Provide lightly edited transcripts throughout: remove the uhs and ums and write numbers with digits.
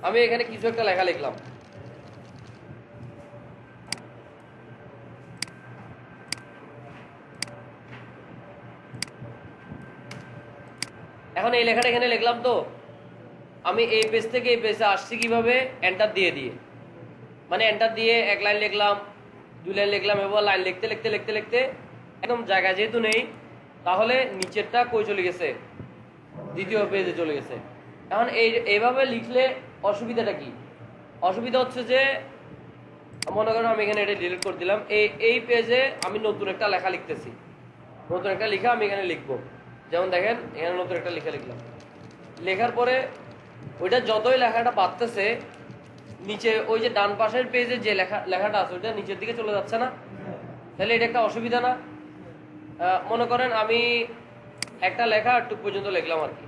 আমি এখানে কিছু একটা লেখা লিখলাম। এখন এই লেখাটা এখানে লিখলাম, তো আমি এই পেজ থেকে এই পেজে আসছি কিভাবে? এন্টার দিয়ে দিয়ে, মানে এন্টার দিয়ে এক লাইন লিখলাম, দুই লাইন লিখলাম, এবার লাইন লিখতে লিখতে লিখতে লিখতে একদম জায়গা যেহেতু নেই, তাহলে নিচেরটা কই চলে গেছে? দ্বিতীয় পেজে চলে গেছে। এখন এইভাবে লিখলে অসুবিধাটা কি? অসুবিধা হচ্ছে যে মনে করেন আমি এখানে এটা ডিলিট করে দিলাম, এই পেজে আমি নতুন একটা লেখা লিখতেছি, নতুন একটা লেখা আমি এখানে লিখবো। যেমন দেখেন এখানে নতুন একটা লেখা লিখলাম, লেখার পরে ওইটা যতই লেখাটা বাড়তেছে, নিচে ওই যে ডান পাশের পেজে যে লেখাটা আছে ওইটা নিচের দিকে চলে যাচ্ছে না? তাহলে এটা একটা অসুবিধা না? মনে করেন আমি একটা লেখা একটু পর্যন্ত লিখলাম আর কি,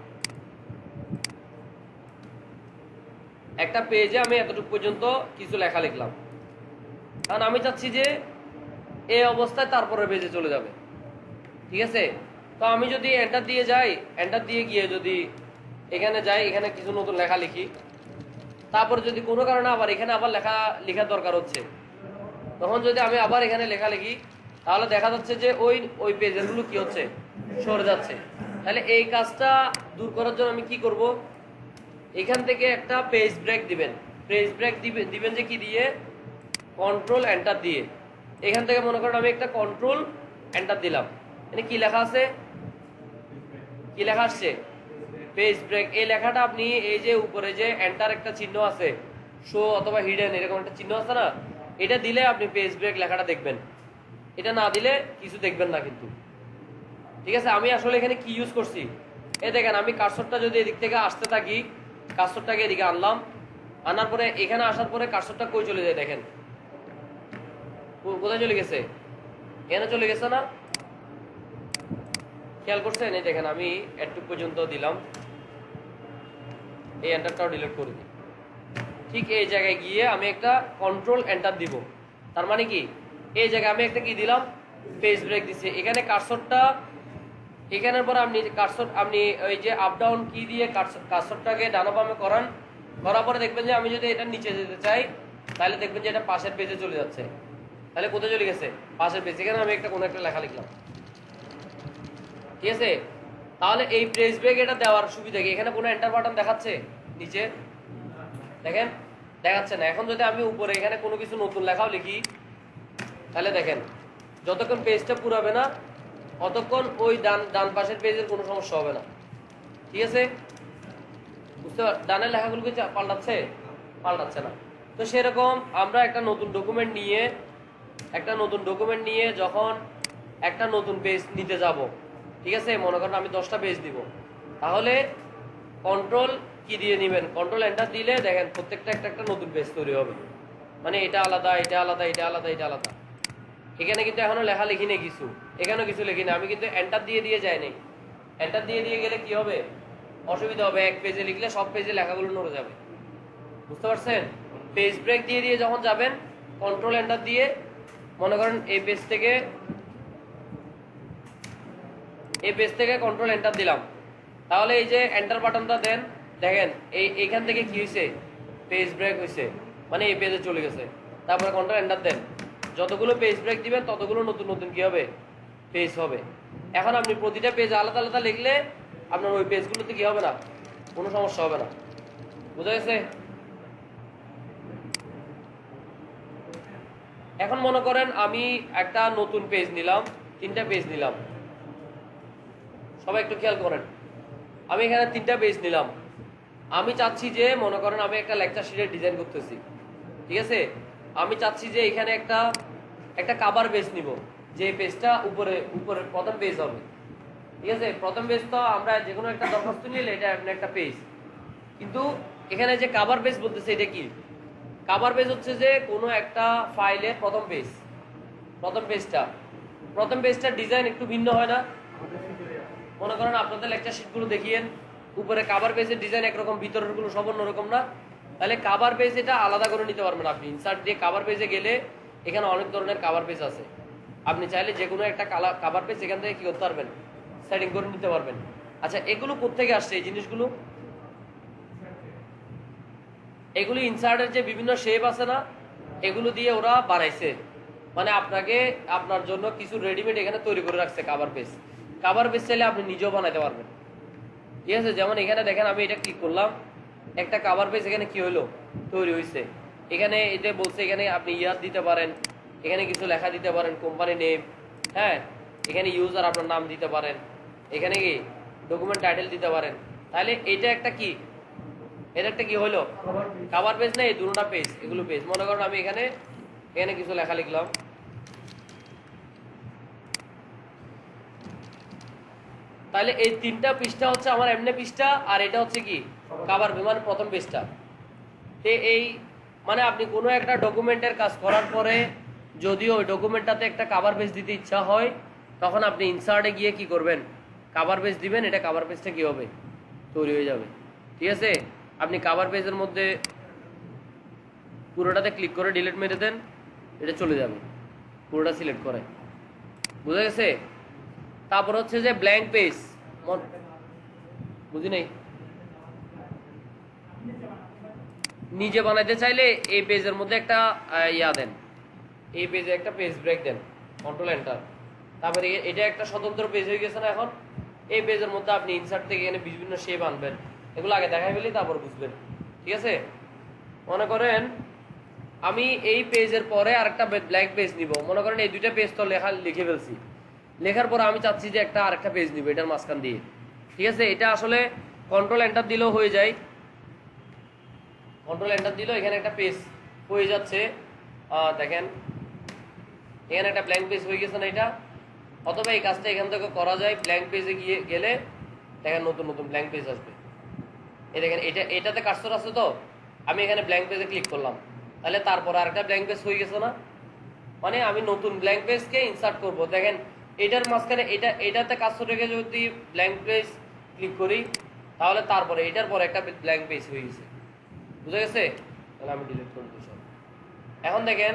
একটা পেজে আমি এতটুকু পর্যন্ত কিছু লেখা লিখলাম, কারণ আমি চাচ্ছি যে এই অবস্থায় তারপরে পেজে চলে যাবে। ঠিক আছে, তো আমি যদি এন্টার দিয়ে যাই, এন্টার দিয়ে গিয়ে যদি এখানে যাই, এখানে কিছু নতুন লেখা লিখি, তারপর যদি কোনো কারণে আবার এখানে আবার লেখার দরকার হচ্ছে, তখন যদি আমি আবার এখানে লেখা লিখি, তাহলে দেখা যাচ্ছে যে ওই পেজেরগুলো কি হচ্ছে? সরে যাচ্ছে। তাহলে এই কাজটা দূর করার জন্য আমি কি করব? এখান থেকে একটা পেজ ব্রেক দিবেন। পেজ ব্রেক দিবেন যে কি দিয়ে? কন্ট্রোল এন্টার দিয়ে। এখান থেকে মনে করেন আমি একটা কন্ট্রোল এন্টার দিলাম, মানে কি লেখা আছে? কি লেখা আসছে? Page break. এই লেখাটা আপনি এই যে উপরে যে এন্টার একটা চিহ্ন আছে, শো অথবা হিডেন এরকম একটা চিহ্ন আছে না, এটা দিলে আপনি পেজ ব্রেক লেখাটা দেখবেন, এটা না দিলে কিছু দেখবেন না কিন্তু। ঠিক আছে, আমি আসলে এখানে কি ইউজ করছি, এই দেখেন আমি কার্সরটা যদি এদিক থেকে আসতে থাকি, কার্সরটাকে এদিকে আনলাম, আনার পরে এখানে আসার পরে কার্সরটা কই চলে যায় দেখেন, কোথায় চলে গেছে? এখানে চলে গেছে না? খেয়াল করছেন? এই দেখেন আমি একটু পর্যন্ত দিলাম, এই এন্টারটাও ডিলিট করে দিই। ঠিক এই জায়গায় গিয়ে আমি একটা কন্ট্রোল এন্টার দিব, তার মানে কি এই জায়গায় আমি একটা কি দিলাম? পেজ ব্রেক দিছি। এখানে কার্সরটা এখানের পর আপনি ওই যে আপ ডাউন কি দিয়ে কার্সরটাকে ডানা বামে করান, করার পরে দেখবেন যে আমি যদি এটা নিচে যেতে চাই, তাহলে দেখবেন যে এটা পাশের পেজে চলে যাচ্ছে। তাহলে কোথায় চলে গেছে? পাশের পেজ। এখানে আমি কোনো একটা লেখা লিখলাম। ঠিক আছে, তাহলে এই পেজ ব্রেক এটা দেওয়ার সুবিধা কি? এখানে কোনো এন্টার বাটন দেখাচ্ছে নিচে? দেখেন দেখাচ্ছে না। এখন যদি আমি উপরে এখানে কোনো কিছু নতুন লেখাও লিখি, তাহলে দেখেন যতক্ষণ পেজটা পুরাবে না অতক্ষণ ওই ডান পাশের পেজের কোনো সমস্যা হবে না। ঠিক আছে, বুঝতে ডানের লেখাগুলো কি পাল্টাচ্ছে? পাল্টাচ্ছে না। তো সেরকম আমরা একটা নতুন ডকুমেন্ট নিয়ে যখন একটা নতুন পেজ নিতে যাব, ঠিক আছে, মনে করেন আমি 10টা পেজ দিব, তাহলে কন্ট্রোল কি দিয়ে নেবেন? কন্ট্রোল এন্টার দিলে দেখেন প্রত্যেকটা একটা নতুন পেজ তৈরি হবে, মানে এটা আলাদা, এটা আলাদা, এটা আলাদা, এটা আলাদা। এখানে কিন্তু এখনো লেখা লিখি নেই কিছু, এখানেও কিছু লিখি না, আমি কিন্তু এন্টার দিয়ে যাই নাই। এন্টার দিয়ে গেলে কি হবে? অসুবিধা হবে, এক পেজে লিখলে সব পেজে লেখাগুলো নড়ে যাবে। বুঝতে পারছেন? পেজ ব্রেক দিয়ে যখন যাবেন, কন্ট্রোল এন্টার দিয়ে মনে করেন এই পেজ থেকে কন্ট্রোল এন্টার দিলাম, তাহলে এই যে এন্টার বাটনটা দেন, দেখেন এইখান থেকে কি হয়েছে? পেজ ব্রেক হয়েছে, মানে এই পেজে চলে গেছে। তারপরে কন্ট্রোল এন্টার দেন, যতগুলো পেজ ব্রেক দিবেন ততগুলো নতুন নতুন কি হবে? পেজ হবে। এখন আপনি প্রতিটা পেজ আলাদা আলাদা লিখলে আপনার ওই পেজগুলোতে কি হবে না? কোনো সমস্যা হবে না। বুঝা গেছে? এখন মনে করেন আমি একটা নতুন পেজ নিলাম, 3টা পেজ নিলাম, সবাই একটু খেয়াল করেন, আমি এখানে 3টা পেজ নিলাম। আমি চাচ্ছি যে মনে করেন আমি একটা লেকচার শিটের ডিজাইন করতেছি, ঠিক আছে, আমি চাচ্ছি যে এখানে একটা কভার পেজ নিব, যে পেজটা উপরে প্রথম পেজ হবে। ঠিক আছে, প্রথম পেজ তো আমরা যে কোনো একটা দরখাস্ত নিলে এটা একটা পেজ, কিন্তু এখানে যে কভার পেজ বলতেছে এটা কি? কভার পেজ হচ্ছে যে কোনো একটা ফাইলের প্রথম পেজটার ডিজাইন একটু ভিন্ন হয় না? মনে করেন আপনাদের লেকচার শিটগুলো দেখিয়েন, উপরে কভার পেজের ডিজাইন একরকম, ভিতরের গুলো সব অন্যরকম না? তাহলে কভার পেজ এটা আলাদা করে নিতে পারবেন আপনি। ইনসার্ট দিয়ে কভার পেজে গেলে এখানে অনেক ধরনের কভার পেজ আছে, আপনি চাইলে যে কোনো একটা কভার পেজ এখান থেকে কি করতে পারবেন? সেটিং করে নিতে পারবেন। আচ্ছা, এগুলো কোত্থেকে আসছে এই জিনিসগুলো? এগুলি ইনসার্টের যে বিভিন্ন শেপ আছে না, এগুলো দিয়ে ওরা বানাইছে, মানে আপনাকে আপনার জন্য কিছু রেডিমেড এখানে তৈরি করে রাখছে কাভার পেজ। কাভার পেজ চাইলে আপনি নিজেও বানাতে পারবেন, ঠিক আছে। যেমন এখানে দেখেন আমি এটা ক্লিক করলাম, একটা কাভার পেজ এখানে কি হলো তৈরি হয়েছে। এখানে এটা বলছে এখানে আপনি ইয়ার দিতে পারেন, এখানে কিছু লেখা দিতে পারেন, কোম্পানি নেম, হ্যাঁ, এখানে ইউজার আপনার নাম দিতে পারেন, এখানে কি ডকুমেন্ট টাইটেল দিতে পারেন। তাহলে এটা একটা কি, এটা একটা কি হলো কাভার পেজ না, এই দুটোটা পেজ, এগুলো পেজ। মনে করেন আমি এখানে এখানে কিছু লেখা লিখলাম, তাহলে এই তিনটা পৃষ্ঠা হচ্ছে আমার এমনি পৃষ্ঠা, আর এটা হচ্ছে কি কাভার পেজ মানে প্রথম পেজটা। তে এই মানে আপনি কোনো একটা ডকুমেন্টের কাজ করার পরে যদিও ওই ডকুমেন্টটাতে একটা কাভার পেজ দিতে ইচ্ছা হয়, তখন আপনি ইনসার্টে গিয়ে কি করবেন, কাভার পেজ দিবেন, এটা কাভার পেজটা কি হবে তৈরি হয়ে যাবে, ঠিক আছে। আপনি কাভার পেজের মধ্যে পুরোটাতে ক্লিক করে ডিলিট মেরে দেন, এটা চলে যাবে, পুরোটা সিলেক্ট করে, বুঝা গেছে। তারপর হচ্ছে যে ব্ল্যাঙ্ক পেজ, বুঝি নাই, নিজে বানাইতে চাইলে এই পেজের মধ্যে একটা ইয়া দেন, এই পেজে একটা পেজ ব্রেক দেন, কন্ট্রোল এন্টার। তারপরে এটা একটা স্বতন্ত্র পেজ হয়ে গেছে না এখন। এই পেজের মধ্যে আপনি ইনসার্ট থেকে এখানে বিভিন্ন শেপ আনবেন, এগুলো আগে দেখাই ফেলি তারপর বুঝবেন, ঠিক আছে। মনে করেন আমি এই পেজের পরে আরেকটা ব্ল্যাঙ্ক পেজ নিব, মনে করেন এই দুইটা পেজ তো লেখা লিখে ফেলছি, লেখার পর আমি চাচ্ছি যে একটা আরেকটা পেজ নিব এটার মাঝখান দিয়ে, ঠিক আছে। এটা আসলে কন্ট্রোল এন্টার দিলেও হয়ে যায়, কন্ট্রোল এন্টার দিলেও এখানে একটা পেজ হয়ে যাচ্ছে, দেখেন এখানে একটা ব্ল্যাঙ্ক পেজ হয়ে গেছে না এটা। অথবা এই কাজটা এখান থেকে করা যায়, ব্ল্যাঙ্ক পেজে গিয়ে গেলে দেখেন নতুন নতুন ব্ল্যাঙ্ক পেজ আসবে। এই দেখেন এটাতে কার্সর আছে, তো আমি এখানে ব্ল্যাঙ্ক পেজে ক্লিক করলাম, তাহলে তারপর আরেকটা ব্ল্যাঙ্ক পেজ হয়ে গেছে না, মানে আমি নতুন ব্ল্যাঙ্ক পেজকে ইনসার্ট করব। দেখেন এটার মাঝখানে এটাতে কার্সর রেখে যদি ব্ল্যাঙ্ক পেজ ক্লিক করি, তাহলে তারপরে এটার পরে একটা ব্ল্যাঙ্ক পেজ হয়ে গেছে, বুঝা গেছে। তাহলে আমি ডিলিট করে দিই সব। এখন দেখেন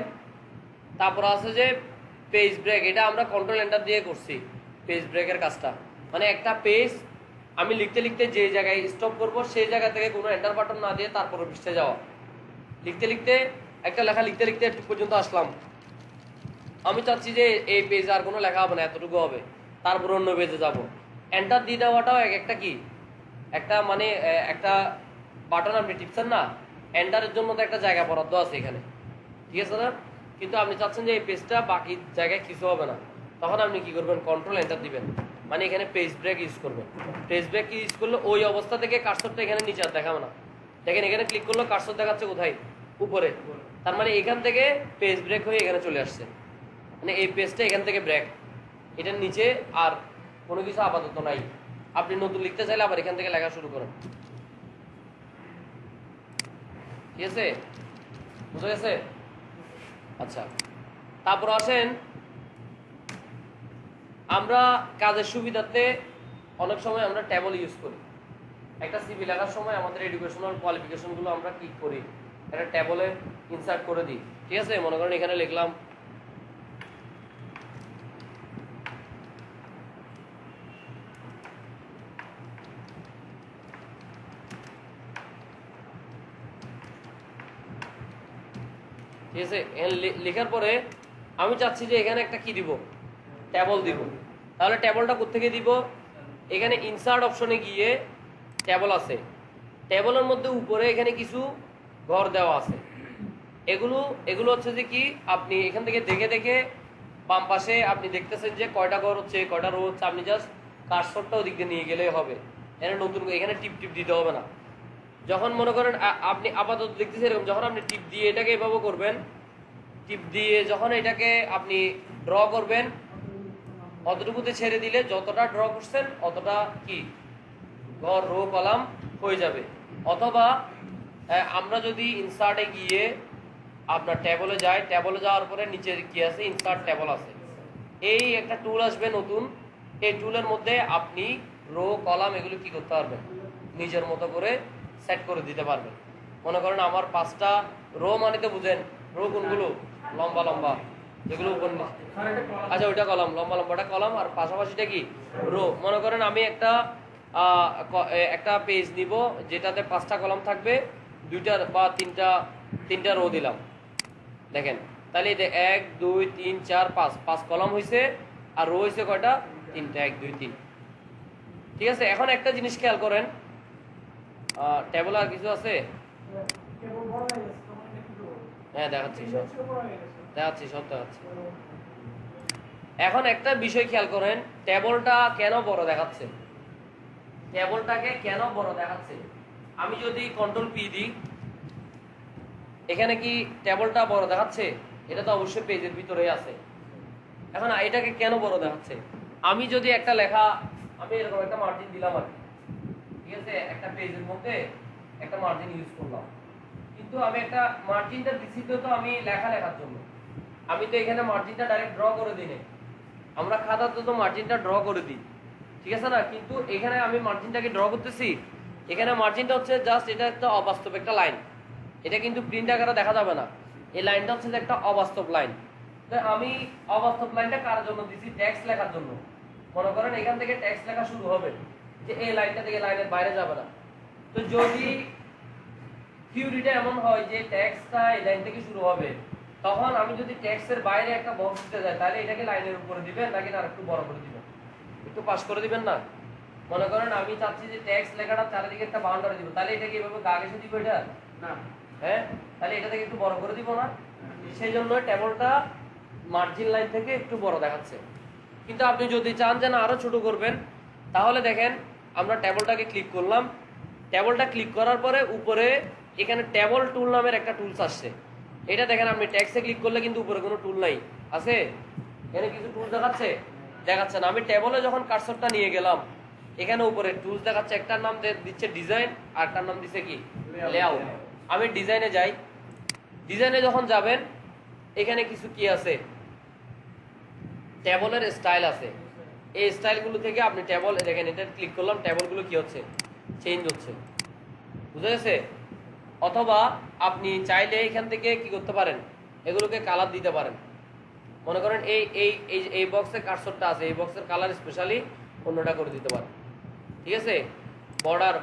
তারপর আছে যে পেজ ব্রেক, এটা আমরা কন্ট্রোল এন্টার দিয়ে করছি পেজ ব্রেকের কাজটা, মানে একটা পেজ আমি লিখতে লিখতে যে জায়গায় স্টপ করব সেই জায়গা থেকে কোনো এন্টার বাটন না দিয়ে তারপর পৃষ্ঠে যাওয়া, লিখতে লিখতে একটা লেখা লিখতে লিখতে একটু পর্যন্ত আসলাম, আমি চাচ্ছি যে এই পেজে আর কোনো লেখা হবে না, এতটুকু হবে, তারপর অন্য পেজে যাব। এন্টার দিয়ে দেওয়াটাও একটা কি, একটা মানে একটা বাটন আপনি টিপছেন না, এন্টারের জন্য তো একটা জায়গা বরাদ্দ আছে এখানে, ঠিক আছে না। কিন্তু আপনি চাচ্ছেন যে এই পেজটা বাকি জায়গায় কিছু হবে না, তখন আপনি কি করবেন, কন্ট্রোল এন্টার দিবেন, মানে এখানে পেজ ব্রেক ইউজ করবেন। পেজ ব্রেক ইউজ করলে ওই অবস্থা থেকে কার্সরটা এখানে নিচে আর দেখাবে না, দেখেন এখানে ক্লিক করলে কার্সর দেখাচ্ছে কোথায়, উপরে, তার মানে এখান থেকে পেজ ব্রেক হয়ে এখানে চলে আসছে, মানে এই পেজটা এখান থেকে ব্রেক, এটার নিচে আর কোনো কিছু আপাতত নাই। আপনি নতুন লিখতে চাইলে আবার এখান থেকে লেখা শুরু করেন, ঠিক আছে, বুঝা গেছে। আচ্ছা, তারপর আসেন আমরা কাজের সুবিধাতে অনেক সময় আমরা ট্যাবল ইউজ করি। একটা সিভি লেখার সময় আমাদের এডুকেশনাল কোয়ালিফিকেশনগুলো আমরা কি করি, একটা ট্যাবলে ইনসার্ট করে দিই, ঠিক আছে। মনে করেন এখানে লিখলাম ঠিক আছে, লেখার পরে আমি চাচ্ছি যে এখানে একটা কি দিব, ট্যাবল দিব। তাহলে ট্যাবলটা কোত্থেকে দিব, এখানে ইনসার্ট অপশনে গিয়ে ট্যাবল আছে, ট্যাবলের মধ্যে উপরে এখানে কিছু ঘর দেওয়া আছে, এগুলো হচ্ছে যে কি আপনি এখান থেকে দেখে দেখে বাম পাশে আপনি দেখতেছেন যে কয়টা ঘর হচ্ছে, কয়টা রো হচ্ছে, আপনি জাস্ট কার্সরটা ওদিক দিয়ে নিয়ে গেলেই হবে, এখানে নতুন এখানে টিপ টিপ দিতে হবে না। যখন মনে করেন আপনি আপাতত দেখতেছেন এরকম, যখন আপনি টিপ দিয়ে এটাকে এভাবে করবেন, টিপ দিয়ে যখন এটাকে আপনি ড্র করবেন, অতটুকুতে ছেড়ে দিলে যতটা ড্র করছেন অতটা কি ঘর রো কলাম হয়ে যাবে। অথবা আমরা যদি ইনসার্টে গিয়ে আপনার ট্যাবলে যাই, ট্যাবলে যাওয়ার পরে নিচে কি আছে, ইনসার্ট ট্যাবল আছে, এই একটা টুল আসবে নতুন, এই টুলের মধ্যে আপনি রো কলাম এগুলো কি করতে পারবেন, নিজের মতো করে সেট করে দিতে পারবেন। মনে করেন আমার 5টা রো, মানে তো বুঝেন রো কোনগুলো, লম্বা লম্বা যেগুলো উপর, আচ্ছা ওইটা কলাম, লম্বা লম্বাটা কলাম, আর পাশাপাশিটা কি রো। মনে করেন আমি একটা পেজ নিব যেটাতে 5টা কলাম থাকবে, দুইটা বা তিনটা রো দিলাম, দেখেন তাহলে এটা 1 2 3 4 5 5 কলাম হয়েছে, আর রো হয়েছে কয়টা? 3টা, 1 2 3। ঠিক আছে, এখন একটা জিনিস খেয়াল করেন, টেবল আর কিছু আছে? হ্যাঁ দেখাচ্ছি, সব দেখাচ্ছি। এখন একটা বিষয় খেয়াল করেন, টেবলটা কেন বড় দেখাচ্ছে, টেবলটাকে কেন বড় দেখাচ্ছে? আমি যদি কন্ট্রোল পি দিই, এখানে কি টেবলটা বড় দেখাচ্ছে? এটা তো অবশ্যই পেজের ভিতরেই আছে। এখন এটাকে কেন বড় দেখাচ্ছে? আমি যদি একটা লেখা, আমি এরকম একটা মার্জিন দিলাম আর কি, ঠিক আছে, একটা পেজের মধ্যে একটা মার্জিন ইউজ করলাম, কিন্তু আমি একটা মার্জিনটা দিছি তো আমি লেখার জন্য, আমি তো এখানে মার্জিনটা ডাইরেক্ট ড্র করে দিই না, আমরা খাতাতে তো মার্জিনটা ড্র করে দিই, ঠিক আছে না? কিন্তু এখানে আমি মার্জিনটাকে ড্র করতেছি, এখানে মার্জিনটা হচ্ছে জাস্ট এটা একটা অবাস্তব একটা লাইন, এটা কিন্তু প্রিন্ট আকারে দেখা যাবে না, এই লাইনটা হচ্ছে যে একটা অবাস্তব লাইন। তো আমি অবাস্তব লাইনটা কার জন্য দিছি? টেক্সট লেখার জন্য। মনে করেন এখান থেকে টেক্সট লেখা শুরু হবে, যে এই লাইনটা থেকে লাইনের বাইরে যাবে না। তো যদি থিওরিটা এমন হয় যে টেক্সটটা এই লাইন থেকে শুরু হবে, তখন আমি যদি টেক্সটের বাইরে একটা বক্স দিতে যাই, তাহলে এটাকে লাইনের উপরে দিবেন নাকি না একটু বড় করে দিবেন? একটু পাস করে দিবেন না? মনে করেন আমি চাচ্ছি যে টেক্সট লেখাটা চারিদিকে একটা বাউন্ডারি দিব, তাহলে এটাকে এভাবে গা ঘেঁষে দিব এটা না, হ্যাঁ, তাহলে এটা থেকে একটু বড় করে দিব না? সেই জন্য টেবলটা মার্জিন লাইন থেকে একটু বড় দেখাচ্ছে। কিন্তু আপনি যদি চান যে না আরো ছোট করবেন, তাহলে দেখেন আমরা টেবলটাকে ক্লিক করলাম, টেবলটা ক্লিক করার পরে উপরে এখানে টেবল টুল নামের একটা টুলস আসছে, এটা দেখেন আপনি টেক্সটে ক্লিক করলে কিন্তু উপরে কোনো টুল নাই, আছে? এখানে কিছু টুল দেখাচ্ছে না। আমি টেবলে যখন কার্সরটা নিয়ে গেলাম, এখানে উপরে টুলস দেখাচ্ছে, একটার নাম দিচ্ছে ডিজাইন আর একটার নাম দিচ্ছে কি লেআউট। আমি ডিজাইনে যাই, ডিজাইনে যখন যাবেন এখানে কিছু কি আছে, টেবলের স্টাইল আছে, এই স্টাইলগুলো থেকে আপনি টেবল দেখেন, এটা ক্লিক করলাম, টেবলগুলো কি হচ্ছে? চেঞ্জ হচ্ছে, বুঝা গেছে? অথবা আপনি চাইলে এখান থেকে কি করতে পারেন, এগুলোকে কালার দিতে পারেন। মনে করেন এই এই এই বক্সে কার্সরটা আছে, এই বক্সের কালার স্পেশালি অন্যটা করে দিতে পারেন, ঠিক আছে?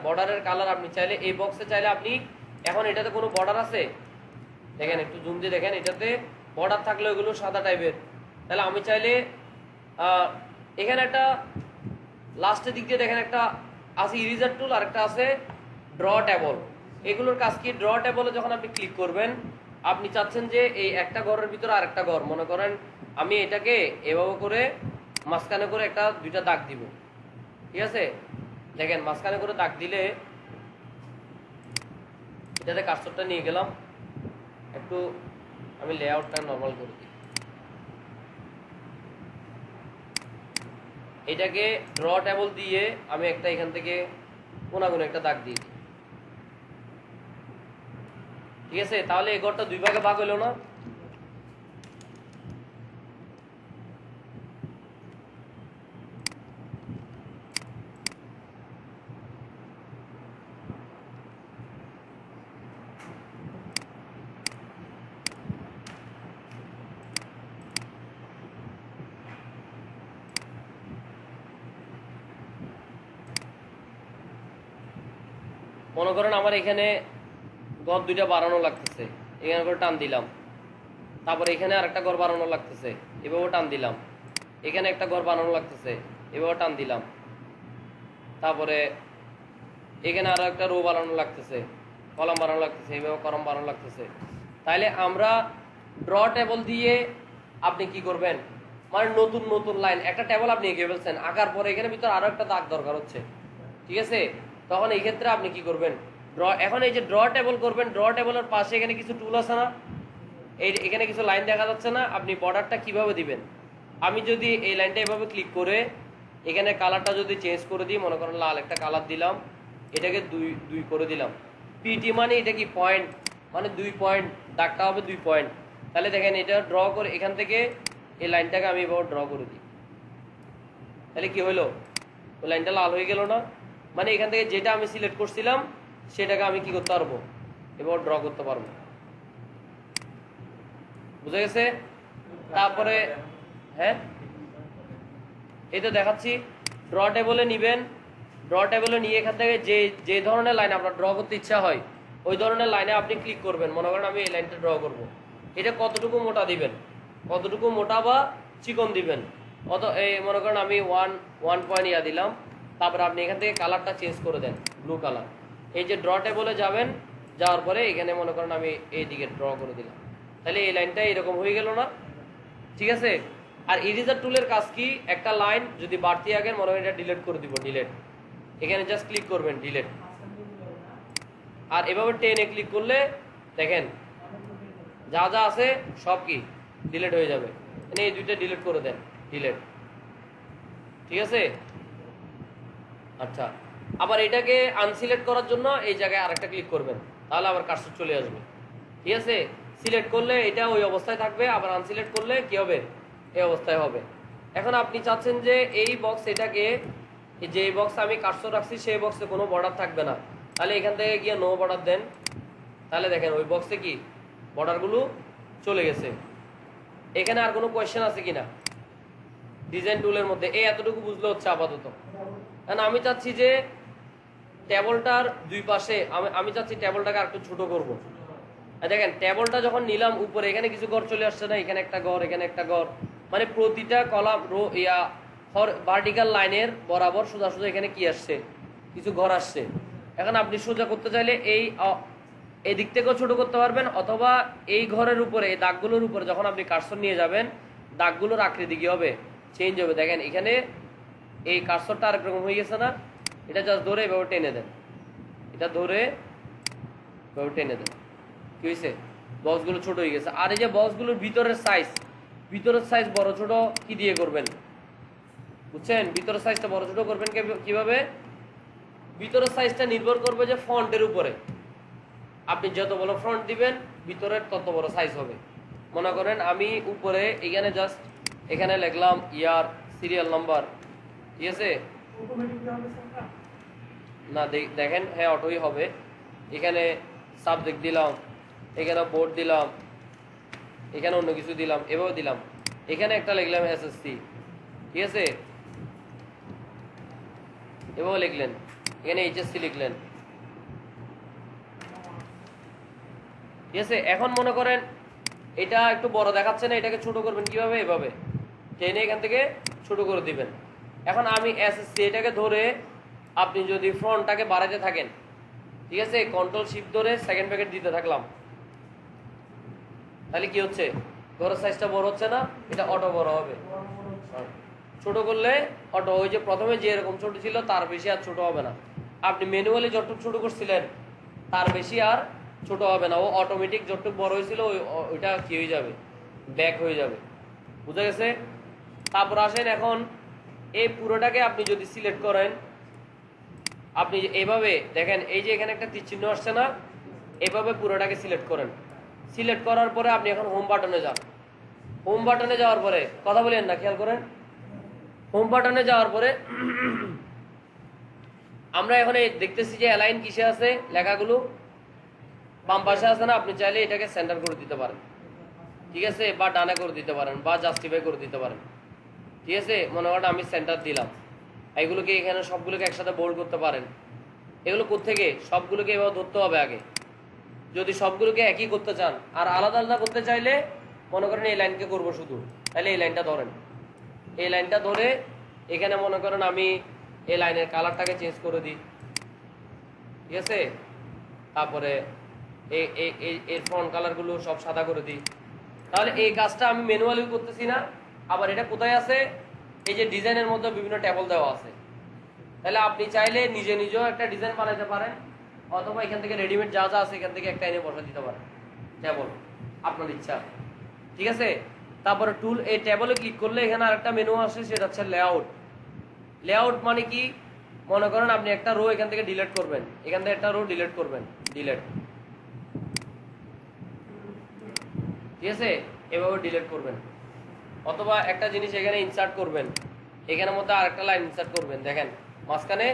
বর্ডারের কালার আপনি চাইলে এই বক্সে চাইলে আপনি, এখন এটাতে কোনো বর্ডার আছে দেখেন, একটু জুম দিয়ে দেখেন, এটাতে বর্ডার থাকলে ওগুলো সাদা টাইপের, তাহলে আমি চাইলে এখানে একটা লাস্টের দিক দিয়ে দেখেন একটা আছে ইরেজার টুল, আর একটা আছে ড্র টেবল। এগুলোর কাজ কি? ড্র টেবলে যখন আপনি ক্লিক করবেন, আপনি চাচ্ছেন যে এই একটা ঘরের ভিতরে আরেকটা ঘর, মনে করেন আমি এটাকে এভাবে করে মাঝখানে করে একটা দুইটা দাগ দিব, ঠিক আছে? দেখেন মাঝখানে করে দাগ দিলে এটাতে কার্সরটা নিয়ে গেলাম, একটু আমি লেআউটটা নরমাল করে দিই, এটাকে ড্র টেবল দিয়ে আমি একটা এখান থেকে কোনাগুলো একটা দাগ দিয়ে দিই, ঠিক আছে? তাহলে এই ঘরটা দুই ভাগে ভাগ হলো না? মনে করেন আমার এখানে ঘর দুইটা বাড়ানো লাগতেছে, এখানে করে টান দিলাম, তারপরে এখানে আরেকটা ঘর বানানো লাগতেছে, এভাবে টান দিলাম, এখানে একটা ঘর বানানো লাগতেছে, এভাবে টান দিলাম, তারপরে এখানে আরো একটা রো বানানো লাগতেছে, কলাম বানানো লাগতেছে, এইভাবে কলাম বানানো লাগতেছে। তাইলে আমরা ড্র টেবল দিয়ে আপনি কি করবেন, মানে নতুন নতুন লাইন একটা টেবল আপনি এঁকে ফেলছেন, আঁকার পরে এখানে ভিতরে আরো একটা দাগ দরকার হচ্ছে, ঠিক আছে? তখন এই ক্ষেত্রে আপনি কি করবেন, এখন এই যে ড্র টেবল করবেন, ড্র টেবলের পাশে এখানে কিছু টুল আছে না, এখানে কিছু লাইন দেখা যাচ্ছে না, আপনি বর্ডারটা কিভাবে দিবেন? আমি যদি এই লাইনটা এভাবে ক্লিক করে এখানে কালারটা যদি চেঞ্জ করে দিই, মনে করেন লাল একটা কালার দিলাম, এটাকে দুই করে দিলাম, পিটি মানে এটা কি পয়েন্ট, মানে 2 পয়েন্ট, দাগটা হবে 2 পয়েন্ট। তাহলে দেখেন এটা ড্র করে এখান থেকে এই লাইনটাকে আমি এভাবে ড্র করে দিই, তাহলে কি হলো, ওই লাইনটা লাল হয়ে গেল না? মানে এখান থেকে যেটা আমি সিলেক্ট করছিলাম সেটাকে আমি কি করতে পারবো, এবার ড্র করতে পারবো, বুঝা গেছে? তারপরে হ্যাঁ এই তো দেখাচ্ছি, ড্র টেবলে নিবেন, ড্র টেবলে নিয়ে এখান থেকে যে ধরনের লাইন আপনার ড্র করতে ইচ্ছা হয় ওই ধরনের লাইনে আপনি ক্লিক করবেন। মনে করেন আমি এই লাইনটা ড্র করব, এটা কতটুকু মোটা দিবেন, কতটুকু মোটা বা চিকন দিবেন, অত এই মনে করেন আমি 1 ইয়া দিলাম। তারপর আপনি এখান থেকে কালারটা চেঞ্জ করে দেন ব্লু কালার। এই যে ড্র টেবলে যাবেন, যাওয়ার পরে এখানে মনে করেন আমি এই দিকে ড্র করে দিলাম, তাহলে এই লাইনটা এরকম হয়ে গেল না? ঠিক আছে। আর ইরেজার টুলের কাজ কি, একটা লাইন যদি বাড়তি আগে মনে হয় এটা ডিলিট করে দিব, ডিলিট, এখানে জাস্ট ক্লিক করবেন ডিলিট। আর এভাবে টেনে ক্লিক করলে দেখেন যা যা আছে সব কি ডিলিট হয়ে যাবে। মানে এই দুইটা ডিলিট করে দেন, ডিলিট। ঠিক আছে। আচ্ছা, আবার এটাকে আনসিলেক্ট করার জন্য এই জায়গায় আরেকটা ক্লিক করবেন, তাহলে আবার কার্সর চলে আসবে। ঠিক আছে। সিলেক্ট করলে এটা ওই অবস্থায় থাকবে, আবার আনসিলেক্ট করলে কি হবে, এই অবস্থায় হবে। এখন আপনি চাচ্ছেন যে এই বক্স, এটাকে যে বক্স আমি কার্সর রাখছি সেই বক্সে কোনো বর্ডার থাকবে না, তাহলে এখান থেকে গিয়ে নো বর্ডার দেন। তাহলে দেখেন ওই বক্সে কি বর্ডারগুলো চলে গেছে। এখানে আর কোনো কোয়েশ্চেন আছে কিনা ডিজাইন টুলের মধ্যে? এই এতটুকু বুঝলে হচ্ছে আপাতত। কারণ আমি চাচ্ছি যে টেবলটার দুই পাশে আমি চাচ্ছি টেবলটাকে আর একটু ছোট করবো। দেখেন টেবলটা যখন নিলাম উপরে, এখানে কিছু ঘর চলে আসছে না, এখানে একটা ঘর, এখানে একটা ঘর, মানে প্রতিটা কলাম রো ইয়া ভার্টিক্যাল লাইনের বরাবর সোজা সোজা এখানে কি আসছে, কিছু ঘর আসছে। এখন আপনি সোজা করতে চাইলে এই দিক থেকেও ছোট করতে পারবেন, অথবা এই ঘরের উপরে, এই দাগগুলোর উপরে যখন আপনি কার্সর নিয়ে যাবেন, দাগগুলোর আকৃতি কি হবে, চেঞ্জ হবে। দেখেন এখানে এই কার্সরটা আরেক রকম হয়ে গেছে না, এটা জাস্ট ধরে এভাবে টেনে দেন, এটা ধরে এভাবে টেনে দেন, কি হয়েছে, বক্সগুলো ছোট হয়ে গেছে। আর এই যে বক্সগুলোর ভিতরের সাইজ বড় ছোট কি দিয়ে করবেন বুঝছেন? ভিতরের সাইজটা বড় ছোট করবেন কিভাবে? ভিতরের সাইজটা নির্ভর করবে যে ফন্টের উপরে। আপনি যত বড় ফন্ট দিবেন ভিতরের তত বড় সাইজ হবে। মনে করেন আমি উপরে এখানে জাস্ট এখানে লিখলাম ইয়ার সিরিয়াল নাম্বার, ঠিক আছে না? দেখেন হ্যাঁ অটোই হবে। এখানে সাবজেক্ট দিলাম, এখানে বোর্ড দিলাম, এখানে অন্য কিছু দিলাম, এভাবে দিলাম। এখানে একটা লিখলাম এসএসসি, ঠিক আছে, এভাবে লিখলেন। এখানে এইচএসসি লিখলেন, ঠিক আছে। এখন মনে করেন এটা একটু বড় দেখাচ্ছে না, এটাকে ছোট করবেন কিভাবে? এভাবে টেনে এখান থেকে ছোট করে দিবেন। এখন আমি এসএসসি এটাকে ধরে আপনি যদি ফ্রন্টটাকে বাড়াতে থাকেন, ঠিক আছে, কন্ট্রোল শিফট ধরে সেকেন্ড ব্র্যাকেট দিতে থাকলাম, তাহলে কি হচ্ছে, ঘরের সাইজটা বড় হচ্ছে না? এটা অটো বড় হবে। ছোট করলে অটো ওই যে প্রথমে যে এরকম ছোট ছিল তার বেশি আর ছোট হবে না। আপনি ম্যানুয়ালি যতটুকু ছোট করছিলেন তার বেশি আর ছোট হবে না, ও অটোমেটিক যতটুকু বড় হয়েছিল ওইটা কি হয়ে যাবে, ব্যাক হয়ে যাবে। বুঝা গেছে? তারপর আসেন এখন এই পুরোটাকে আপনি যদি সিলেক্ট করেন, আপনি এইভাবে দেখেন এই যে এখানে একটা তীর চিহ্ন আসছে না, এইভাবে পুরোটাকে সিলেক্ট করেন। সিলেক্ট করার পরে আপনি এখন হোম বাটনে যান। হোম বাটনে যাওয়ার পরে কথা বলেন না, খেয়াল করেন। হোম বাটনে যাওয়ার পরে আমরা এখন দেখতেছি যে অ্যালাইন কিসে আছে, লেখাগুলো বাম পাশে আছে না? আপনি চাইলে এটাকে সেন্টার করে দিতে পারেন, ঠিক আছে, বা ডানে করে দিতে পারেন, বা জাস্টিফাই করে দিতে পারেন, ঠিক আছে। মনে করেন আমি সেন্টার দিলাম, এইগুলোকে এখানে সবগুলোকে একসাথে বোল্ড করতে পারেন। এগুলো কোত্থেকে সবগুলোকে এভাবে ধরতে হবে আগে, যদি সবগুলোকে একই করতে চান। আর আলাদা আলাদা করতে চাইলে মনে করেন এই লাইনকে করবো শুধু, তাহলে এই লাইনটা ধরেন, এই লাইনটা ধরে এখানে মনে করেন আমি এই লাইনের কালারটাকে চেঞ্জ করে দিই, ঠিক আছে। তারপরে এর ফ্রন্ট কালারগুলো সব সাদা করে দিই। তাহলে এই কাজটা আমি ম্যানুয়ালি করতেছি না। আবার এটা কোথায় আছে? এই যে ডিজাইনের মধ্যে বিভিন্ন ট্যাবল দেওয়া আছে। তাহলে আপনি চাইলে নিজে নিজেও একটা ডিজাইন বানাতে পারেন, অথবা এখান থেকে রেডিমেড যা যা আছে এখান থেকে একটা এনে বসা দিতে পারেন ট্যাবল, আপনার ইচ্ছা, ঠিক আছে। তারপরে টুল, এই ট্যাবলে ক্লিক করলে এখানে আরেকটা মেনু আসে, সেটা হচ্ছে লেআউট। লেআউট মানে কি? মনে করেন আপনি একটা রো এখান থেকে ডিলিট করবেন, এখান থেকে একটা রো ডিলিট করবেন, ডিলিট, ঠিক আছে, এভাবে ডিলিট করবেন। অথবা একটা জিনিস এখানে ইনসার্ট করবেন, এখানের মধ্যে আরেকটা লাইন ইনসার্ট করবেন, দেখেন মাঝখানে